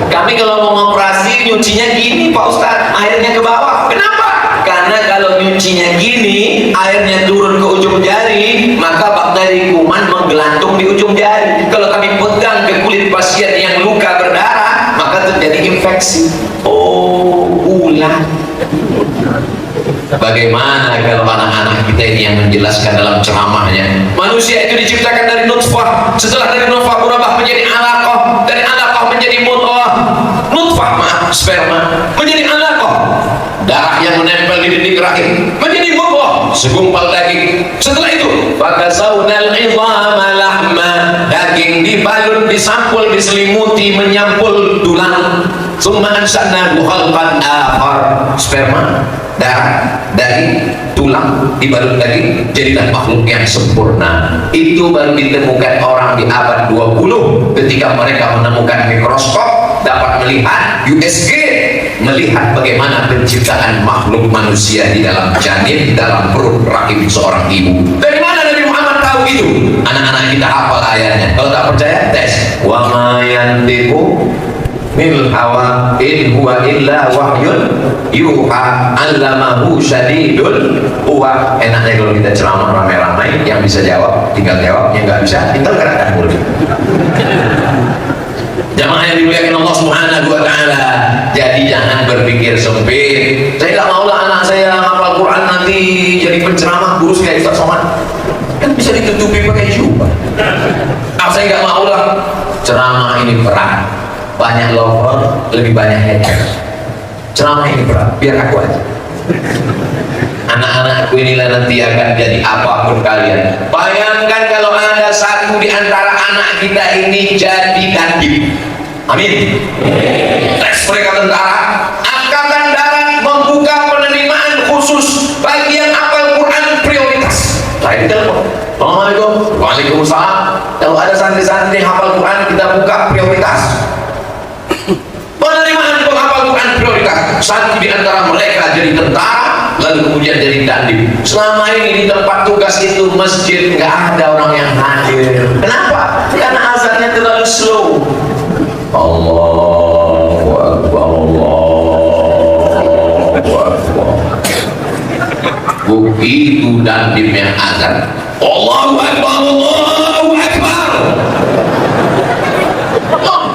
Kami kalau mau ngoperasi nyucinya gini Pak Ustaz, airnya ke bawah. Kenapa? Karena kalau nyucinya gini, airnya turun ke ujung jari, maka bakteri kuman menggelantung di ujung jari. Kalau kami pegang ke kulit pasien yang luka berdarah, maka terjadi infeksi. Oh, ulah. Bagaimana kalau anak-anak kita ini yang menjelaskan dalam ceramahnya, manusia itu diciptakan dari nutfah, setelah dari nutfah berubah menjadi alaqah, dari alaqah menjadi mudghah, nutfah maaf sperma menjadi alaqah, darah yang menempel di dinding rahim menjadi mudghah, segumpal daging. Setelah itu fakasawnal 'idhama lahma, daging dibalut, disampul, diselimuti, menyampul tulang. Summa ansa'nahu khalqan akhar, sperma, darah, daging, tulang dibalut daging, jadilah makhluk yang sempurna. Itu baru ditemukan orang di abad 20 ketika mereka menemukan mikroskop, dapat melihat USG, melihat bagaimana penciptaan makhluk manusia di dalam janin, di dalam perut rahim seorang ibu. Dari mana Nabi Muhammad tahu itu? Anak-anak kita hafal ayatnya. Kalau tak percaya, tes. Wa ma yantiqu mil hawa in huwa illa wahyun yuha 'allamahu syadidul quwa. Enaknya kalau kita ceramah ramai-ramai, yang bisa jawab tinggal jawab, yang nggak bisa tinggal gerakkan mulut. Jamaah yang dimuliakan Allah Subhanahu wa taala. Jadi jangan berpikir sempit. Saya nggak mau lah anak saya hafal Quran nanti jadi penceramah kurus kayak Ustaz Somad. Kan bisa ditutupi pakai jubah. Saya nggak mau lah. Ceramah ini berat. Banyak lover, lebih banyak hater. Ceramah ini berat, biar aku aja. Anak-anakku inilah nanti akan jadi apapun kalian. Bayangkan kalau ada satu di antara anak kita ini jadi dandim. Amin. Tes mereka tentara, Angkatan Darat membuka penerimaan khusus bagi yang hafal Quran prioritas. Saya telepon, Assalamualaikum. Waalaikumsalam. Kalau ada santri-santri hafal Quran, kita buka prioritas. Penerimaan penghafal Quran prioritas. Satu di antara mereka jadi tentara, lalu kemudian jadi dandim. Selama ini di tempat tugas itu masjid nggak ada orang yang hadir. Kenapa? Karena azannya terlalu slow. Allahu Akbar, Allahu Akbar. Begitu dandim yang azan, Allahu Akbar, Allahu Akbar.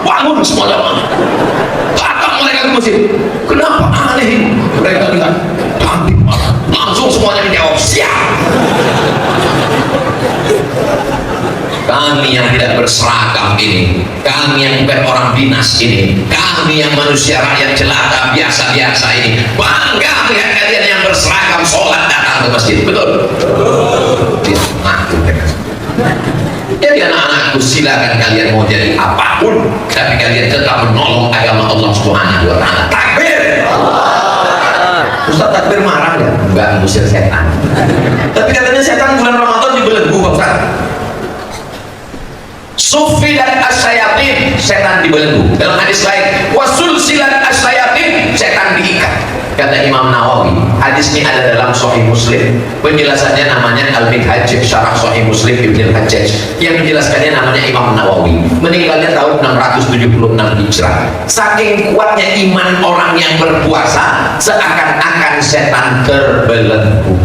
Bangun semua jamaah. Mereka ke masjid. Kenapa aneh? Mereka bilang dandim. Langsung semuanya menjawab siap. Kami yang tidak berseragam ini, kami yang bukan orang dinas ini, kami yang manusia rakyat jelata biasa-biasa ini, bangga melihat kalian yang berseragam sholat datang ke masjid. Betul? Dia mengaku mereka. Jadi anak-anakku, silakan kalian mau jadi apapun, tapi kalian tetap menolong agama Allah Subhanahu wa taala. Takbir. Ustaz takbir marah ya? Enggak, ngusir setan. Tapi katanya setan bulan Ramadan dibelenggu Pak Ustaz. Sufi dan asyayatin, setan dibelenggu. Dalam hadis lain, wasul silat asyayatin, setan diikat. Kata Imam Nawawi, hadis ini ada dalam Sahih Muslim. Penjelasannya namanya Al-Minhaj, Syarah Sahih Muslim Ibn Al-Hajjaj. Yang menjelaskannya namanya Imam Nawawi. Meninggalnya tahun 676 Hijrah. Saking kuatnya iman orang yang berpuasa, seakan-akan setan terbelenggu.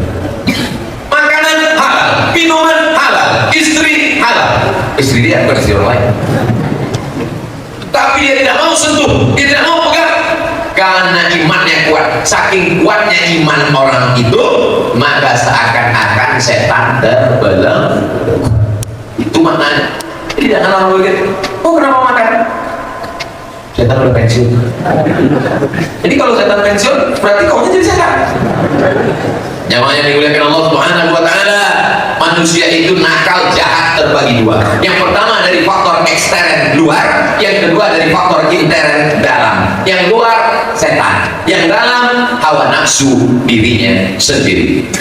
Makanan halal, minuman halal, istri halal. Istri dia bukan istri orang lain. Tapi dia tidak mau sentuh, dia tidak mau pegang. Karena imannya kuat. Saking kuatnya iman orang itu, maka seakan-akan setan terbelenggu. Itu maknanya. Jadi jangan orang begitu. Oh, kenapa makan? Setan udah pensiun. Jadi kalau setan pensiun, berarti kau jadi setan. Jamaah yang dimuliakan Allah Subhanahu wa taala, manusia itu nakal jahat terbagi dua. Yang pertama dari faktor ekstern luar, yang kedua dari faktor intern dalam. Yang luar setan, yang dalam hawa nafsu dirinya sendiri.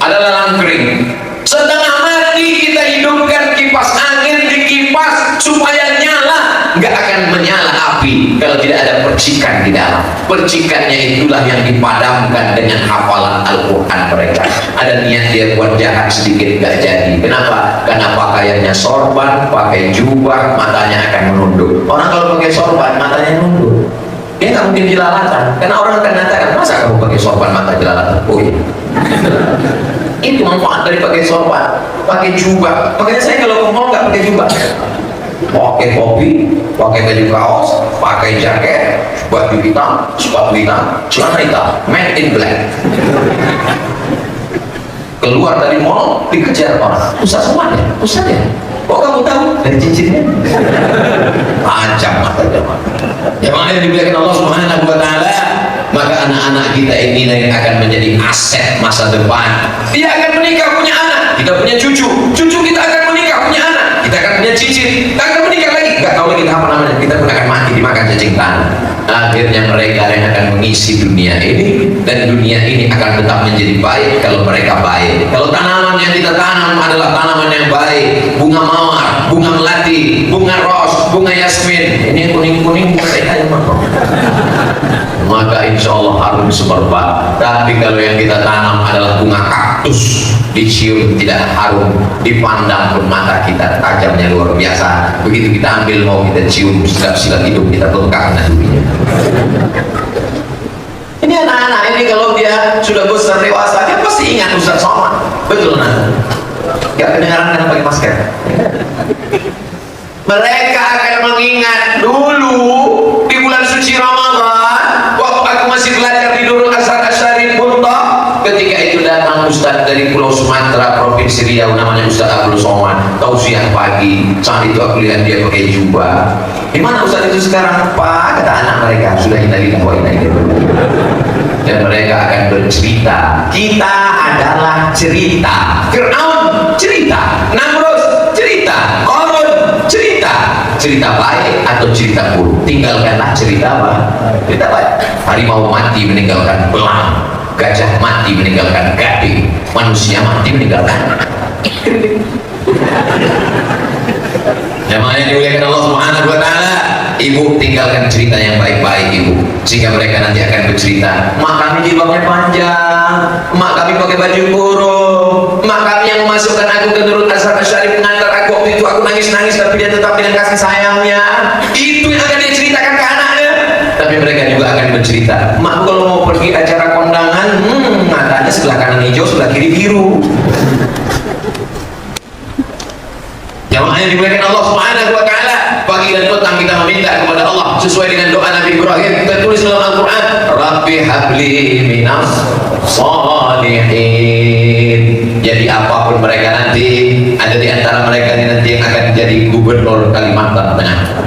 Ada lalang kering, setengah mati kita hidupkan kipas angin, dikipas supaya nyala, nggak akan menyala api api kalau tidak ada percikan di dalam. Percikannya itulah yang dipadamkan dengan hafalan Al-Quran mereka. Ada niat dia buat jahat sedikit gak jadi. Kenapa? Karena pakaiannya sorban, pakai jubah, matanya akan menunduk. Orang kalau pakai sorban matanya nunduk, dia nggak mungkin jelalatan, karena orang akan mengatakan, masa kamu pakai sorban mata jelalatan? Oh iya. Itu manfaat dari pakai sorban, pakai jubah. Makanya saya kalau ke mall nggak pakai jubah, pakai topi, pakai baju kaos, pakai jaket, baju hitam, sepatu hitam, celana hitam, made in black. Keluar dari mall dikejar orang, Ustaz Somad ya, Ustaz ya, kok kamu tahu? Dari cincinnya. Ajam mata jemaah. Jemaah yang dimuliakan Allah Subhanahu wa taala, maka anak-anak kita ini yang akan menjadi aset masa depan. Dia akan menikah, punya anak, kita punya cucu, cucu kita akan menikah, punya anak, kita akan punya cicit, kita akan menikah lagi, nggak tahu lagi apa namanya, kita pun akan mati dimakan cacing tanah. Akhirnya mereka yang akan mengisi dunia ini, dan dunia ini akan tetap menjadi baik kalau mereka baik. Kalau tanaman yang kita tanam adalah tanaman yang baik, bunga mawar, bunga melati, bunga ros, bunga yasmin, ini kuning-kuning saya maka insya Allah harum semerbak. Tapi kalau yang kita tanam adalah bunga kaktus, dicium tidak harum, dipandang pun mata kita tajamnya luar biasa. Begitu kita ambil mau kita cium, silat hidup kita bengkak nantinya. Ini anak-anak ini kalau dia sudah besar dewasa, dia pasti ingat Ustaz Somad. Betul nah? Gak kedengaran karena pakai masker. Mereka akan mengingat dulu di bulan suci Ramadan, waktu aku masih belajar di Nurul Azhar Asyarif Bunta, ketika itu datang Ustaz dari Pulau Sumatera, Provinsi Riau, namanya Ustaz Abdul Somad, tausiah pagi. Saat itu aku lihat dia pakai jubah. Di mana Ustaz itu sekarang? Pak, kata anak mereka, sudah innalillahi wa inna ilaihi raji'un. Dan mereka akan bercerita, kita adalah cerita. Fir'aun cerita, Namrud cerita, Qarun cerita. Cerita baik atau cerita buruk, tinggalkanlah cerita apa? Cerita baik. Harimau mati meninggalkan belang, gajah mati meninggalkan gading, manusia mati meninggalkan jamaah yang dimuliakan Allah Subhanahu wa taala. Ibu tinggalkan cerita yang baik-baik ibu, sehingga mereka nanti akan bercerita, mak kami jilbabnya panjang, mak kami pakai baju kurung, mak kami yang memasukkan aku ke Nurul Azhar Asyarif, mengantar aku waktu itu aku nangis-nangis tapi dia tetap dengan kasih sayangnya. Itu yang akan dia ceritakan ke anaknya. Tapi mereka juga akan bercerita, mak kalau mau pergi acara kondangan, matanya sebelah kanan hijau, sebelah kiri biru. Jamaah yang dimuliakan Allah Subhanahu wa taala, pagi dan petang kita meminta kepada Allah sesuai dengan doa Nabi Ibrahim tertulis dalam Al-Qur'an, Rabbi habli minas shalihin. Jadi apapun mereka nanti, ada di antara mereka ini nanti yang akan jadi gubernur Kalimantan Tengah.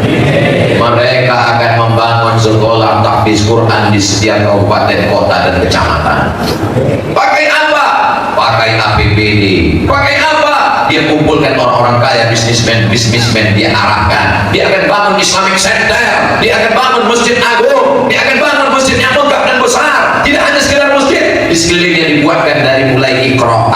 Mereka akan membangun sekolah tahfiz Quran di setiap kabupaten, kota dan kecamatan. Pakai apa? Pakai APBD. Pakai apa? Dia kumpulkan orang-orang kaya, bisnismen dia arahkan. Dia akan bangun Islamic Center, dia akan bangun masjid agung, dia akan bangun masjid yang megah dan besar. Tidak hanya sekedar masjid, di sekelilingnya dibuatkan dari mulai Iqra,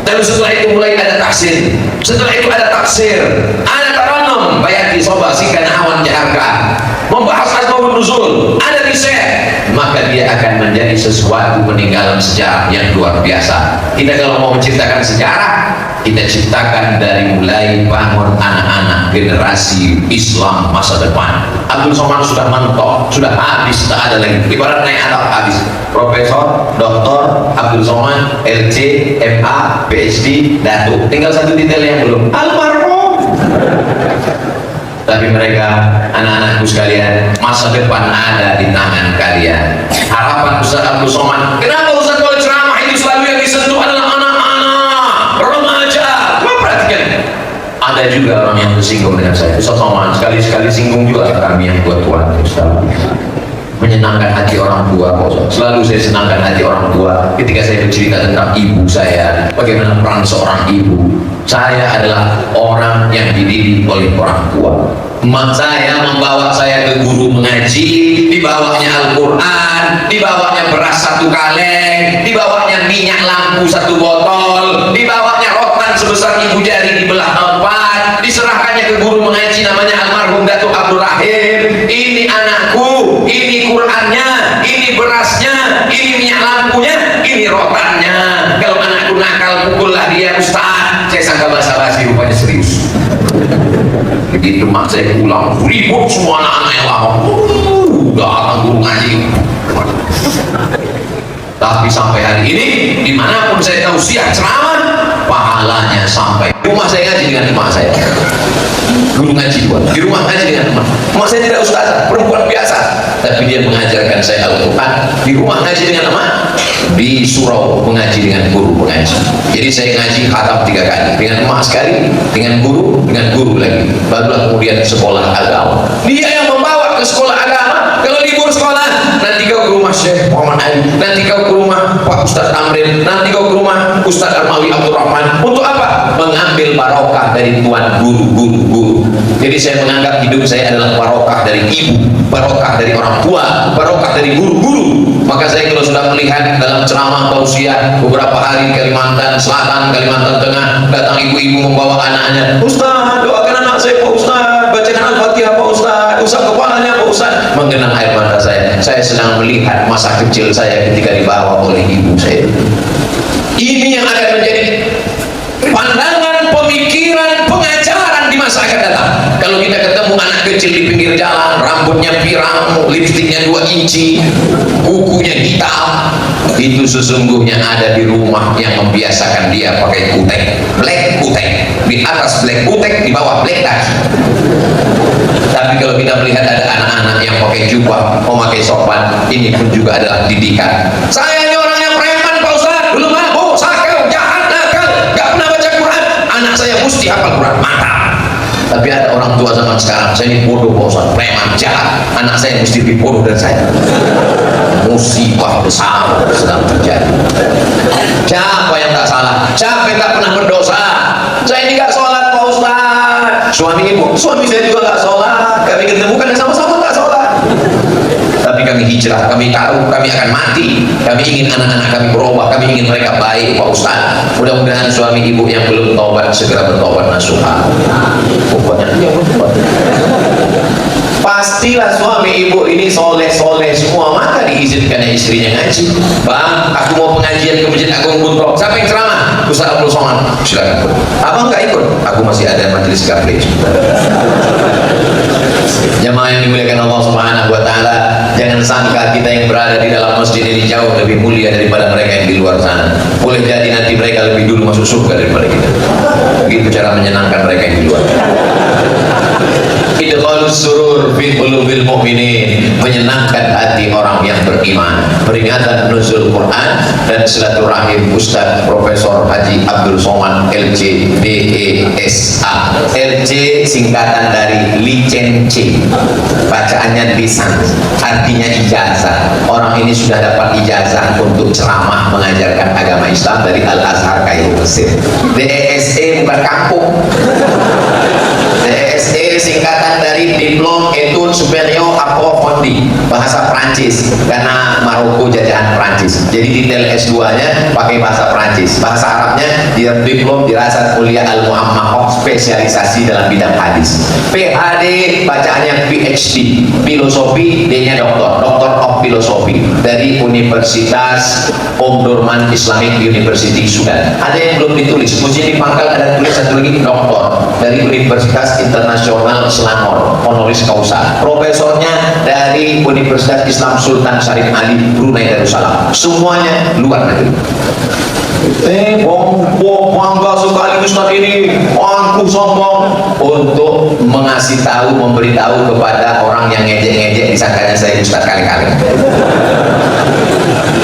lalu setelah itu mulai ada taksir, setelah itu ada taksir, ada taranum, bayati soba sikana awan jaharka, membahas asbabun nuzul, ada riset. Maka dia akan menjadi sesuatu peninggalan sejarah yang luar biasa. Kita kalau mau menciptakan sejarah, kita ciptakan dari mulai bangun anak-anak generasi Islam masa depan. Abdul Somad sudah mentok, sudah habis, tak ada lagi. Ibarat naik atap habis. Profesor, Doktor Abdul Somad, LC, MA, PhD, Datuk. Tinggal satu detail yang belum. Almarhum. Tapi mereka, anak-anakku sekalian, masa depan ada di tangan kalian. Harapan Ustaz Abdul Somad, kenapa Ustaz kalau ceramah itu selalu yang disentuh adalah anak-anak, remaja? Coba perhatikan. Ada juga orang yang tersinggung dengan saya. Ustaz Somad sekali-sekali singgung juga kami yang tua-tua. Menyenangkan hati orang tua kok. Selalu saya senangkan hati orang tua ketika saya bercerita tentang ibu saya, bagaimana peran seorang ibu. Saya adalah orang yang dididik oleh orang tua. Emak saya membawa saya ke guru mengaji, dibawanya Al-Quran, dibawanya beras 1 kaleng, dibawanya minyak lampu 1 botol, dibawanya rotan sebesar ibu jari dibelah 4, diserahkannya saya ke guru mengaji namanya almarhum Datuk Abdul Rahim, ini anakku, ini Qurannya, ini berasnya, ini minyak lampunya, ini rotannya. Kalau anakku nakal, pukullah dia Ustaz. Saya sangka basa-basi, rupanya serius. Begitu mak saya pulang, ribut semua anak-anak yang lama. Datang guru ngaji. Tapi sampai hari ini, dimanapun saya tausiah ceramah, pahalanya sampai. Di rumah saya ngaji dengan emak saya. Guru ngaji buat. Di rumah ngaji dengan emak. Emak saya tidak ustazah, perempuan biasa, tapi dia mengajarkan saya Al-Quran. Di rumah ngaji dengan emak, di surau mengaji dengan guru pengaji. Jadi saya ngaji khatam 3 kali, dengan emak sekali, dengan guru lagi. Barulah kemudian sekolah agama. Dia yang membawa ke sekolah agama. Kalau libur sekolah, nanti kau ke rumah Syekh Muhammad Ali, nanti kau ke rumah Pak Ustadz Amrin, nanti kau ke rumah Ustadz Armawi Abdul Rahman. Untuk apa? Mengambil barokah dari tuan guru. Jadi saya menganggap hidup saya adalah barokah dari ibu, barokah dari orang tua, barokah dari guru-guru. Maka saya kalau sudah melihat dalam ceramah tausiah beberapa hari Kalimantan Selatan, Kalimantan Tengah, datang ibu-ibu membawa anaknya, Ustaz doakan anak saya Pak Ustaz, bacakan Al-Fatihah Pak Ustaz, usap kepalanya Pak Ustaz. Menggenang air mata saya sedang melihat masa kecil saya ketika dibawa oleh ibu saya. Ini yang akan menjadi pandangan, pemikiran, pengajaran di masa akan datang. Kalau kita ketemu anak kecil di pinggir jalan, rambutnya pirang, lipstiknya 2 inci, kukunya hitam, itu sesungguhnya ada di rumah yang membiasakan dia pakai kutek, black kutek, di atas black kutek, di bawah black kaki. Tapi kalau kita melihat ada anak-anak yang pakai jubah, memakai sorban, ini pun juga adalah didikan. Saya ini orangnya preman Pak Ustaz, belum mabuk, sakau, jahat, nakal, gak pernah baca Quran. Anak saya mesti hafal Quran, mantap. Tapi ada orang tua zaman sekarang, saya ini bodoh Pak Ustaz, preman, jahat, anak saya mesti lebih bodoh dari saya. Musibah besar sedang terjadi. Siapa yang tak salah? Siapa yang tak pernah berdosa? Saya ini gak sholat Pak Ustaz. Suami saya juga gak sholat. Kami ketemu kan sama-sama gak sholat. Tapi kami hijrah, kami tahu kami akan mati. Kami ingin anak-anak kami berubah, kami ingin mereka baik Pak Ustaz. Mudah-mudahan suami ibu yang belum taubat segera bertobat nasuha. Pokoknya dia bertobat. Pastilah suami ibu ini soleh-soleh semua, maka diizinkan istrinya ngaji. Bang, aku mau pengajian ke Masjid Agung Buntok. Siapa yang ceramah? Ustaz Abdul Somad. Silakan. Abang nggak ikut? Aku masih ada majelis gaplek. Jamaah yang dimuliakan Allah Subhanahu wa Ta'ala, jangan sangka kita yang berada di dalam masjid ini jauh lebih mulia daripada mereka yang di luar sana. Boleh jadi nanti mereka lebih dulu masuk surga daripada kita. Begitu cara menyenangkan mereka yang di luar. Idkhalus surur fi qulubil mu'minin, menyenangkan hati orang yang beriman. Peringatan nuzul Quran dan silaturahim Ustaz Profesor Haji Abdul Somad LC DESA. LC singkatan dari licenci, bacaannya lisan, artinya ijazah. Orang ini sudah dapat ijazah untuk ceramah mengajarkan agama Islam dari Al-Azhar Kairo Mesir. DESE bukan kampung. DESE singkatan dari Diplom Etude Superior Approfondie, bahasa Prancis, karena Maroko jajahan Prancis. Jadi detail S2 nya pakai bahasa Prancis. Bahasa Arabnya dia Diplom Dirasat Mulia Al-Muhammad, spesialisasi dalam bidang hadis. PhD bacaannya PhD, filosofi, D-nya Doctor of Philosophy dari Universitas Omdurman Islamic University Sudan. Ada yang belum ditulis, mestinya di pangkal ada tulis satu lagi doktor dari Universitas Internasional Selangor, honoris causa. Profesornya dari Universitas Islam Sultan Syarif Ali, Brunei Darussalam. Semuanya luar negeri. Bangga sekali Ustaz ini, aku sombong, untuk mengasih tahu, memberitahu kepada orang yang ngejek-ngejek disangkanya saya Ustaz kali-kali.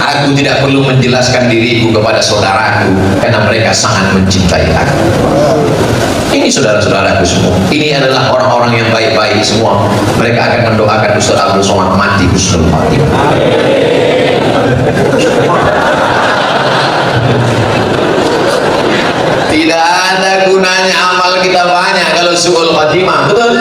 Aku tidak perlu menjelaskan diriku kepada saudaraku karena mereka sangat mencintai aku. Ini saudara-saudaraku semua, ini adalah orang-orang yang baik-baik semua. Mereka akan mendoakan Ustaz Abdul Somad mati husnul khatimah. Tidak ada gunanya amal kita banyak kalau su'ul khatimah, betul?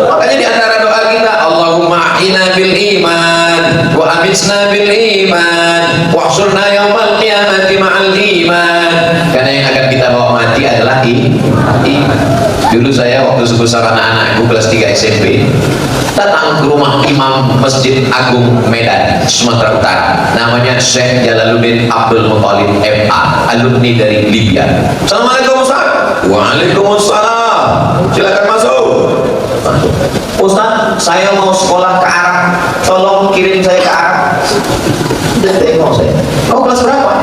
Makanya di antara doa kita, Allahumma a'ina bil iman wa amitsna bil iman wa ahsurna yaumal qiyamati ma'al iman. Karena yang akan kita bawa mati adalah iman. Dulu saya waktu sebesar anak-anakku kelas 3 SMP datang ke rumah Imam Masjid Agung Medan, Sumatera Utara, namanya Syekh Jalaluddin Abdul Muthalib MA, alumni dari Libya. Assalamualaikum Ustaz. Waalaikumsalam. Silakan masuk. Ustaz, saya mau sekolah ke Arab, tolong kirim saya ke Arab. Udah tengok saya. Kamu kelas berapa?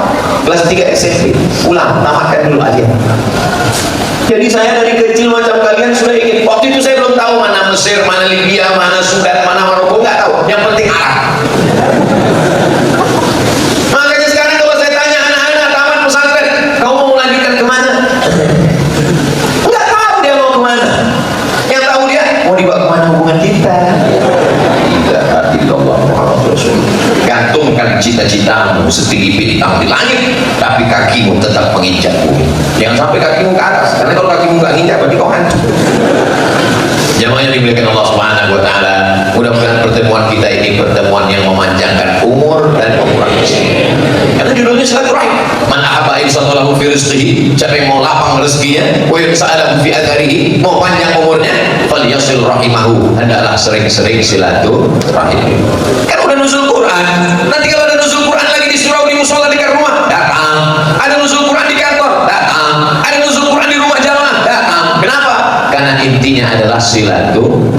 Kelas 3 SMP. Pulang, tamatkan dulu aja. Jadi saya dari kecil macam kalian sudah ingin. Waktu itu saya belum tahu mana Mesir, mana Libya, mana Sudan, mana Maroko, nggak tahu. Yang penting Arab. Makanya sekarang kalau saya tanya anak-anak tamat pesantren, kamu mau melanjutkan kemana? Nggak tahu dia mau kemana. Yang tahu dia mau dibawa kemana hubungan kita. Tidak illallah Muhammad Rasul. Gantungkan cita-citamu setinggi bintang di langit, tapi kakimu tetap menginjak bumi. Jangan sampai kakimu ke atas, karena kalau kakimu nggak nginjak berarti kau hancur. Jamaah yang dimuliakan Allah Subhanahu wa taala, mudah-mudahan pertemuan kita ini pertemuan yang memanjangkan umur dan mengurangi rezeki. Karena judulnya silaturahim. Man ahabba insallahu fi rizqihi, siapa yang mau lapang rezekinya, wa yas'alahu fi atharihi, mau panjang umurnya, falyasil rahimahu, hendaklah sering-sering silaturahim. Kan udah nuzul Quran. Nanti kalau ada nuzul Quran lagi di surau, di musola, di rumah, datang. Ada nuzul Quran di kantor, datang. Ada nuzul Quran di rumah jamaah, datang. Kenapa? Karena intinya adalah silaturahim.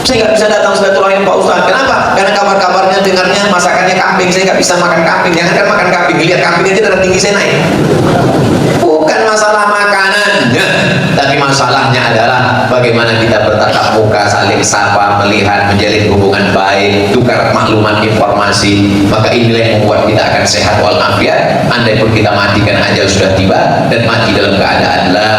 Saya nggak bisa datang silaturahim Pak Ustaz. Kenapa? Karena kabar-kabarnya dengarnya masakannya kambing. Saya nggak bisa makan kambing. Jangan kan makan kambing, lihat kambing aja darah tinggi saya naik. Bukan masalah makanannya, tapi masalahnya adalah bagaimana kita bertatap muka, saling sapa, melihat, menjalin hubungan baik, tukar maklumat informasi. Maka inilah yang membuat kita akan sehat walafiat. Andai pun kita mati karena ajal sudah tiba, dan mati dalam keadaan la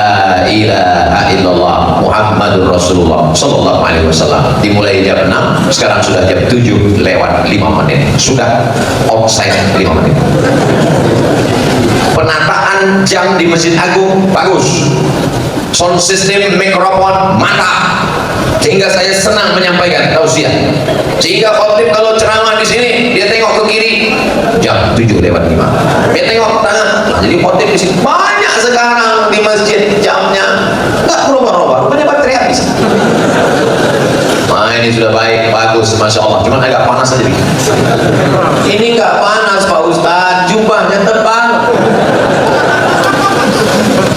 ilaha illallah Muhammadur Rasulullah sallallahu alaihi wasallam. Dimulai jam 6, sekarang sudah jam 7 lewat 5 menit. Sudah offside 5 menit. Penataan jam di Masjid Agung bagus. Sound system, mikrofon mantap. Sehingga saya senang menyampaikan tausiah. Sehingga khotib kalau ceramah di sini, dia tengok ke kiri, jam 7 lewat 5. Dia tengok ke tengah. Nah, jadi khotib di sini banyak sekarang di masjid jamnya nggak berubah-ubah. Rupanya baterai habis. Nah, ini sudah baik, bagus, masya Allah. Cuman agak panas aja. Ini nggak panas Pak Ustadz, jubahnya tebal.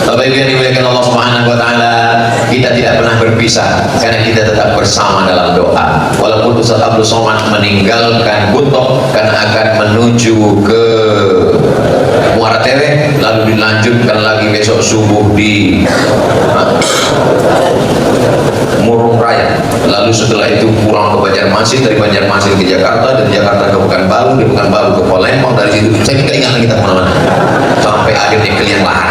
Bapak Ibu yang dimuliakan Allah Subhanahu wa taala, kita tidak pernah berpisah karena kita tetap bersama dalam doa. Walaupun Ustaz Abdul Somad meninggalkan Buntok karena akan menuju ke Muara Tere, lalu dilanjutkan lagi besok subuh di Murung Raya, lalu setelah itu pulang ke Banjarmasin, dari Banjarmasin ke Jakarta, dari Jakarta ke Pekanbaru, dari Pekanbaru ke Palembang, dari situ saya tidak ingat lagi kita kemana-mana sampai akhirnya ke liang lahat.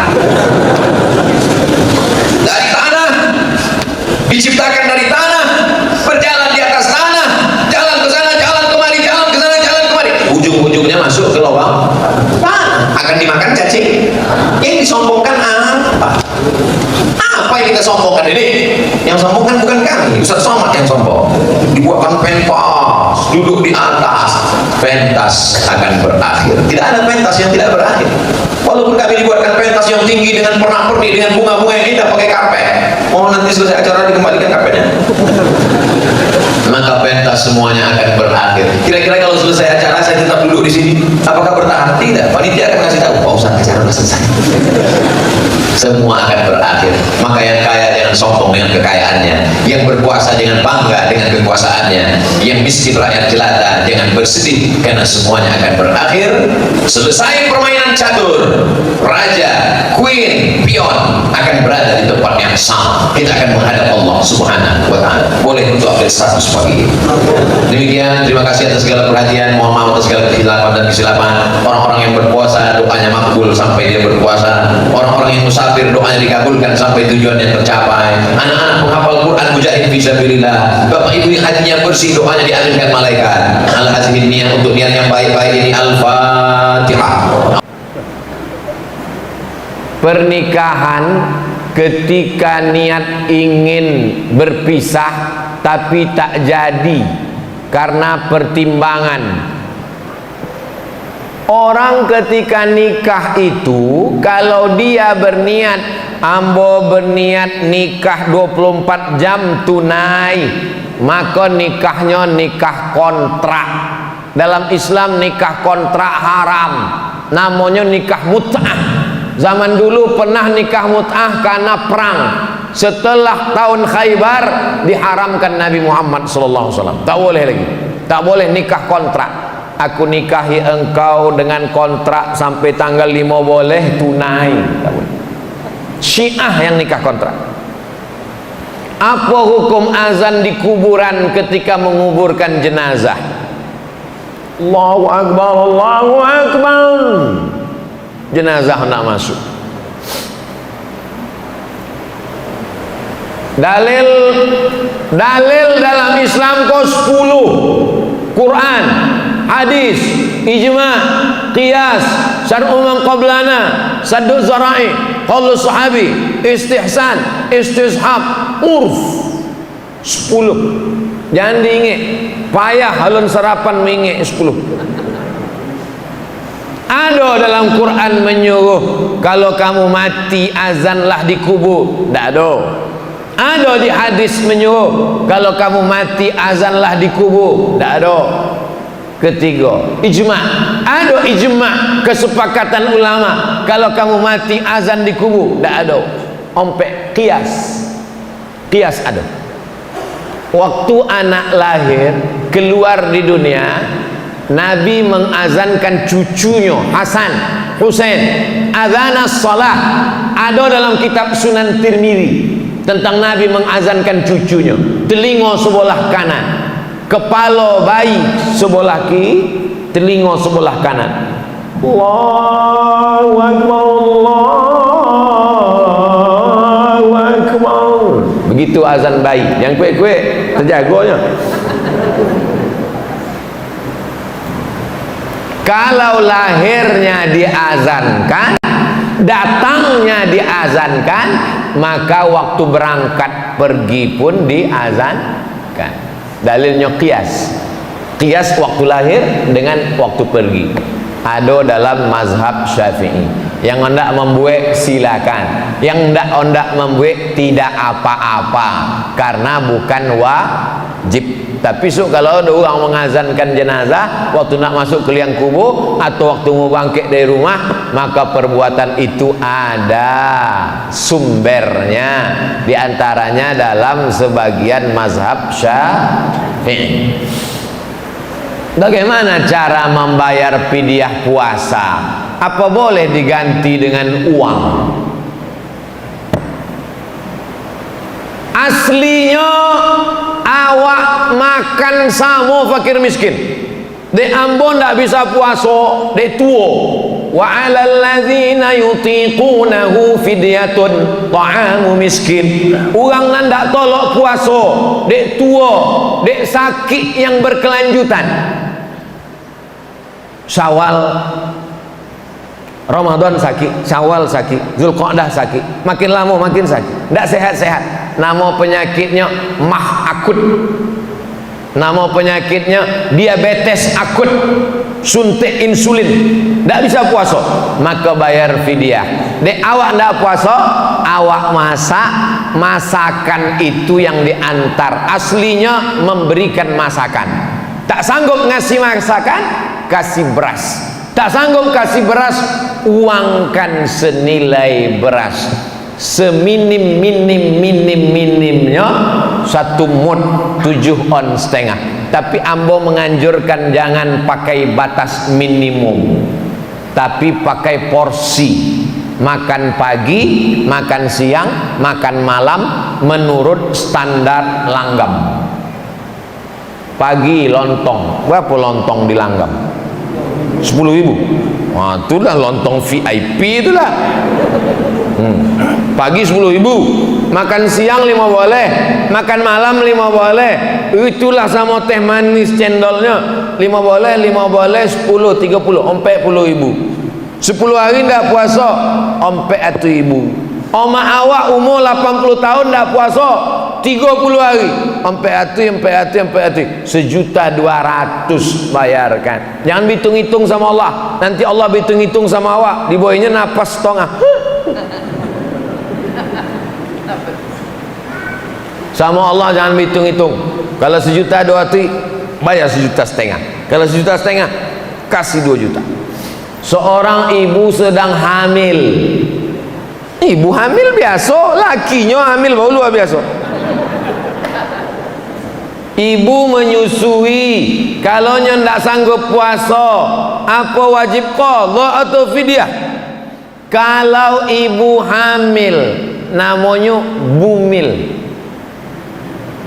Dari tanah, diciptakan dari tanah, berjalan di atas tanah, jalan ke sana, jalan kemari, jalan ke sana, jalan kemari, ujung-ujungnya masuk ke lubang tanah, akan dimakan cacing. Yang disombongkan apa? Apa yang kita sombongkan ini? Yang sombongkan bukan kami, Ustaz Somad yang sombong. Dibuatkan pentas, duduk di atas. Pentas akan berakhir. Tidak ada pentas yang tidak berakhir. Walaupun kami dibuatkan pentas yang tinggi dengan pernak-pernik, dengan bunga-bunga yang indah, pakai karpet. Oh, nanti selesai acara dikembalikan karpetnya. Maka pentas semuanya akan berakhir. Kira-kira kalau selesai acara saya tetap duduk di sini, apakah bertahan? Tidak. Panitia akan kasih tahu, Pak Ustaz, acara sudah selesai. Semua akan berakhir. Maka yang kaya jangan sombong dengan kekayaannya, yang berkuasa jangan bangga dengan kekuasaannya, yang miskin rakyat jelata jangan bersedih karena semuanya akan berakhir. Selesai permainan catur, raja, queen, pion akan berada di tempat yang sama. Kita akan menghadap Allah Subhanahu wa taala. Boleh untuk update status pagi ini. Demikian, terima kasih atas segala perhatian. Mohon maaf atas segala kesilapan dan kesilapan. Orang-orang yang berpuasa doanya makbul sampai dia berpuasa. Orang-orang yang musafir doanya dikabulkan sampai tujuannya tercapai. Anak-anak penghafal Quran mujahid fisabilillah. Bapak Ibu yang hatinya bersih doanya diaminkan malaikat. Al-hazihin niat untuk niat yang baik-baik ini. Al-Fatihah. Pernikahan ketika niat ingin berpisah tapi tak jadi karena pertimbangan Orang ketika nikah itu, kalau dia berniat, ambo berniat nikah 24 jam tunai, maka nikahnya nikah kontrak. Dalam Islam nikah kontrak haram, namanya nikah mut'ah. Zaman dulu pernah nikah mut'ah karena perang. Setelah tahun Khaybar diharamkan Nabi Muhammad SAW. Tak boleh lagi, tak boleh nikah kontrak. Aku nikahi engkau dengan kontrak sampai tanggal 5 boleh, tunai tak boleh. Syiah yang nikah kontrak. Apa hukum azan di kuburan ketika menguburkan jenazah? Allahu Akbar, Allahu Akbar, jenazah nak masuk. Dalil dalam Islam kau 10. Quran, hadis, ijma', qiyas, syar'u man qablana, saddu zara'i, qaulu sahabi, istihsan, istishab, urf. 10. Jangan diingat, payah halun sarapan mengingat 10. Ada dalam Quran menyuruh kalau kamu mati azanlah di kubur, tak ada. Ada di hadis menyuruh kalau kamu mati azanlah di kubur, tak ada. Ketiga, ijma'. Ada ijma', kesepakatan ulama kalau kamu mati azan di kubur, tak ada. Ompek qiyas. Qiyas ada. Waktu anak lahir keluar di dunia, Nabi mengazankan cucunya Hasan, Husain, adzanas salah. Ada dalam kitab Sunan Tirmizi tentang Nabi mengazankan cucunya. Telinga sebelah kanan, kepala bayi sebelah kiri, telinga sebelah kanan. Allahu Akbar, Allahu Akbar. Begitu azan bayi. Yang kuek-kuek terjaganya. Kalau lahirnya diazankan, datangnya diazankan, maka waktu berangkat pergi pun diazankan. Dalilnya qiyas. Qiyas waktu lahir dengan waktu pergi. Ada dalam mazhab Syafi'i. Yang hendak membuat silakan, yang hendak membuat tidak apa-apa, karena bukan wajib. Tapi kalau ada orang mengazankan jenazah waktu nak masuk ke liang kubur atau waktu mau bangkit dari rumah, maka perbuatan itu ada sumbernya, diantaranya dalam sebagian mazhab Syafi'i. Bagaimana cara membayar fidyah puasa? Apa boleh diganti dengan uang? Aslinya awak makan sama fakir miskin. Dek Ambon tak bisa puasa, dek tua. Wa 'alal ladzina yutiqunahu fidyatun ta'amu miskin. Orang nan tak tolak puasa, dek tua, dek sakit yang berkelanjutan. Syawal, Ramadan sakit, Syawal sakit, Zulqa'dah sakit, makin lama makin sakit, tidak sehat-sehat. Nama penyakitnya mah akut, nama penyakitnya diabetes akut, suntik insulin, tidak bisa puasa, maka bayar fidyah. Dek awak tidak puasa, awak masak, masakan itu yang diantar. Aslinya memberikan masakan. Tak sanggup ngasih masakan, kasih beras. Tak sanggup kasih beras, uangkan senilai beras, seminim-minimnya 1 mud 7 on setengah. Tapi ambo menganjurkan jangan pakai batas minimum, tapi pakai porsi. Makan pagi, makan siang, makan malam menurut standar langgam. Pagi lontong, berapa lontong di langgam? 10.000. Wah, itulah lontong VIP itulah. Pagi 10.000, makan siang 5 boleh, makan malam 5 boleh. Itulah sama teh manis cendolnya 5 boleh, 10, 30, ompek 10.000. 10 hari dah puasa, ompek 1.000. Oma awak umur 80 tahun dah puasa 30 hari. Sampai hati 1.200.000 bayarkan. Jangan hitung-hitung sama Allah. Nanti Allah hitung-hitung sama awak. Di bawahnya napas setengah. Sama Allah jangan hitung-hitung. Kalau 1.200.000 bayar 1.500.000. Kalau 1.500.000 kasih 2 juta. Seorang ibu sedang hamil. Ibu hamil biasa, lakinya hamil baru luar biasa. Ibu menyusui, kalau nya ndak sanggup puasa, apa wajib qadha atau fidyah? Kalau ibu hamil, namanya bumil.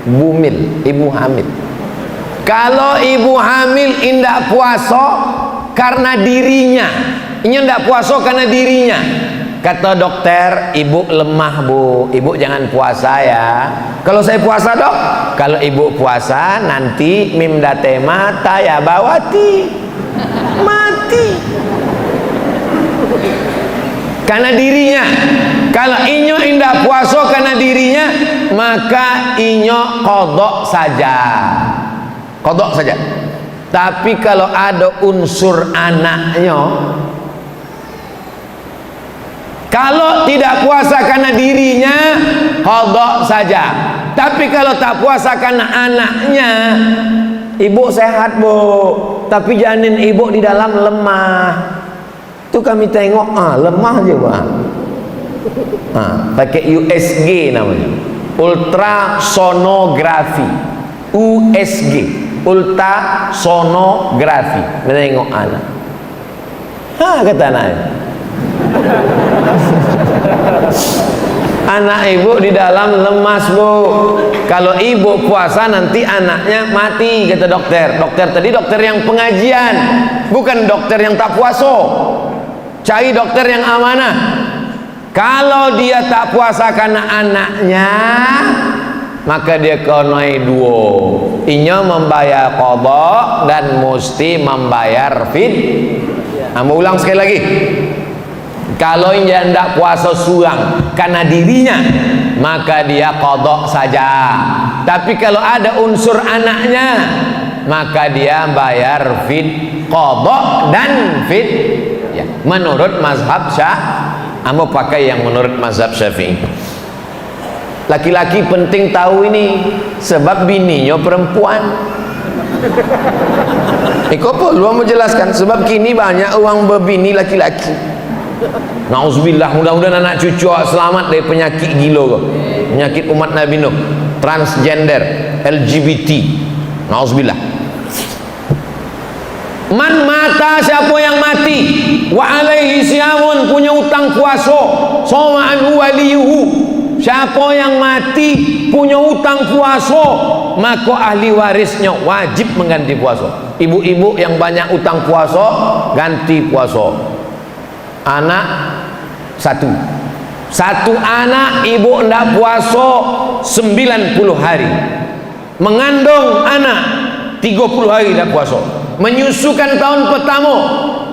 Bumil, ibu hamil. Kalau ibu hamil indak puasa karena dirinya, ini ndak puasa karena dirinya. Kata dokter, ibu lemah bu, ibu jangan puasa ya. Kalau saya puasa dok, kalau ibu puasa nanti mimdate mata ya bawati mati. Karena dirinya. Kalau inyo indah puasa karena dirinya, maka inyo kodok saja. Kodok saja. Tapi kalau ada unsur anaknya, kalau tidak puasa karena dirinya, qadha saja. Tapi kalau tak puasa karena anaknya, ibu sehat bu, tapi janin ibu di dalam lemah. Itu kami tengok, lemah aja bu. Pakai USG namanya, ultrasonografi. USG, ultrasonografi. Menengok anak. Kata anaknya. Anak ibu di dalam lemas bu. Kalau ibu puasa nanti anaknya mati, kata dokter. Dokter tadi dokter yang pengajian, bukan dokter yang tak puasa. Cari dokter yang amanah. Kalau dia tak puasa karena anaknya, maka dia konoi duo. Inya membayar qadha dan mesti membayar fidyah. Mau ulang sekali lagi. Kalau dia tidak puasa surang karena dirinya, maka dia qadha saja. Tapi kalau ada unsur anaknya, maka dia bayar qadha dan ya. Menurut mazhab Amo pakai yang menurut mazhab Syafi'i. Laki-laki penting tahu ini, sebab bininya perempuan. Kok lu mau jelaskan? Sebab kini banyak orang berbini laki-laki. Nauzubillah, mudah-mudahan anak cucu selamat dari penyakit gila, penyakit umat Nabi Nuh, transgender, LGBT. Nauzubillah. Man mata, siapa yang mati, wa alaihi siyamun, punya utang puasa, soma anhu waliyuhu, siapa yang mati punya utang puasa, maka ahli warisnya wajib mengganti puasa. Ibu-ibu yang banyak utang puasa, ganti puasa. Anak satu anak ibu ndak puasa 90 hari, mengandung anak 30 hari ndak puasa, menyusukan tahun pertama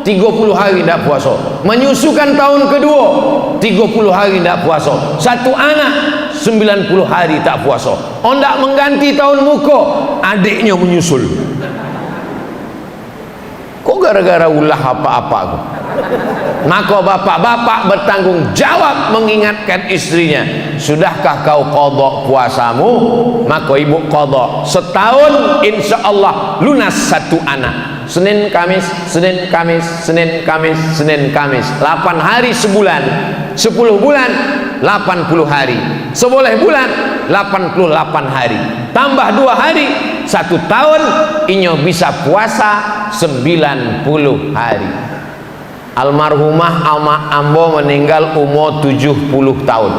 30 hari ndak puasa, menyusukan tahun kedua 30 hari ndak puasa, satu anak 90 hari tak puasa. Ndak mengganti tahun muka, adiknya menyusul. Kok gara-gara ulah apa-apa aku? Maka bapak-bapak bertanggung jawab mengingatkan istrinya, sudahkah kau qadha puasamu? Maka ibu qadha setahun, insya Allah lunas satu anak. Senin Kamis, Senin Kamis, Senin Kamis, Senin Kamis, 8 hari sebulan, 10 bulan 80 hari, 11 bulan 88 hari, tambah 2 hari, 1 tahun inyo bisa puasa 90 hari. Almarhumah Ambo meninggal umur 70 tahun.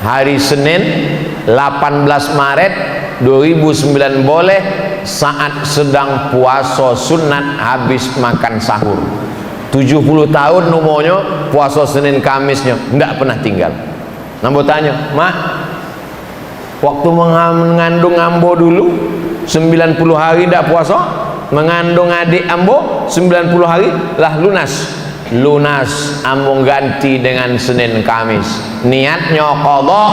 Hari Senin 18 Maret 2009 boleh, saat sedang puasa sunat habis makan sahur. 70 tahun umurnya, puasa Senin Kamisnya enggak pernah tinggal. Nambo tanya, "Mak, waktu mengandung Ambo dulu 90 hari enggak puasa, mengandung adik Ambo 90 hari lah lunas." lunas ambung ganti dengan Senin Kamis. Niatnya qadha,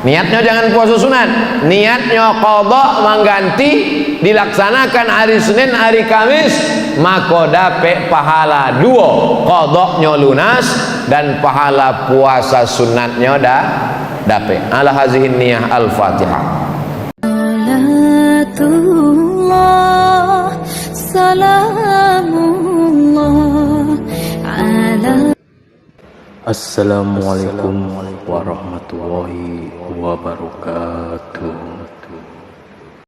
niatnya jangan puasa sunat, niatnya qadha mengganti dilaksanakan hari Senin hari Kamis, maka dapat pahala dua, qadhanya lunas dan pahala puasa sunatnya dapat. Ala hazihin niyah al-Fatihah. Assalamualaikum warahmatullahi wabarakatuh.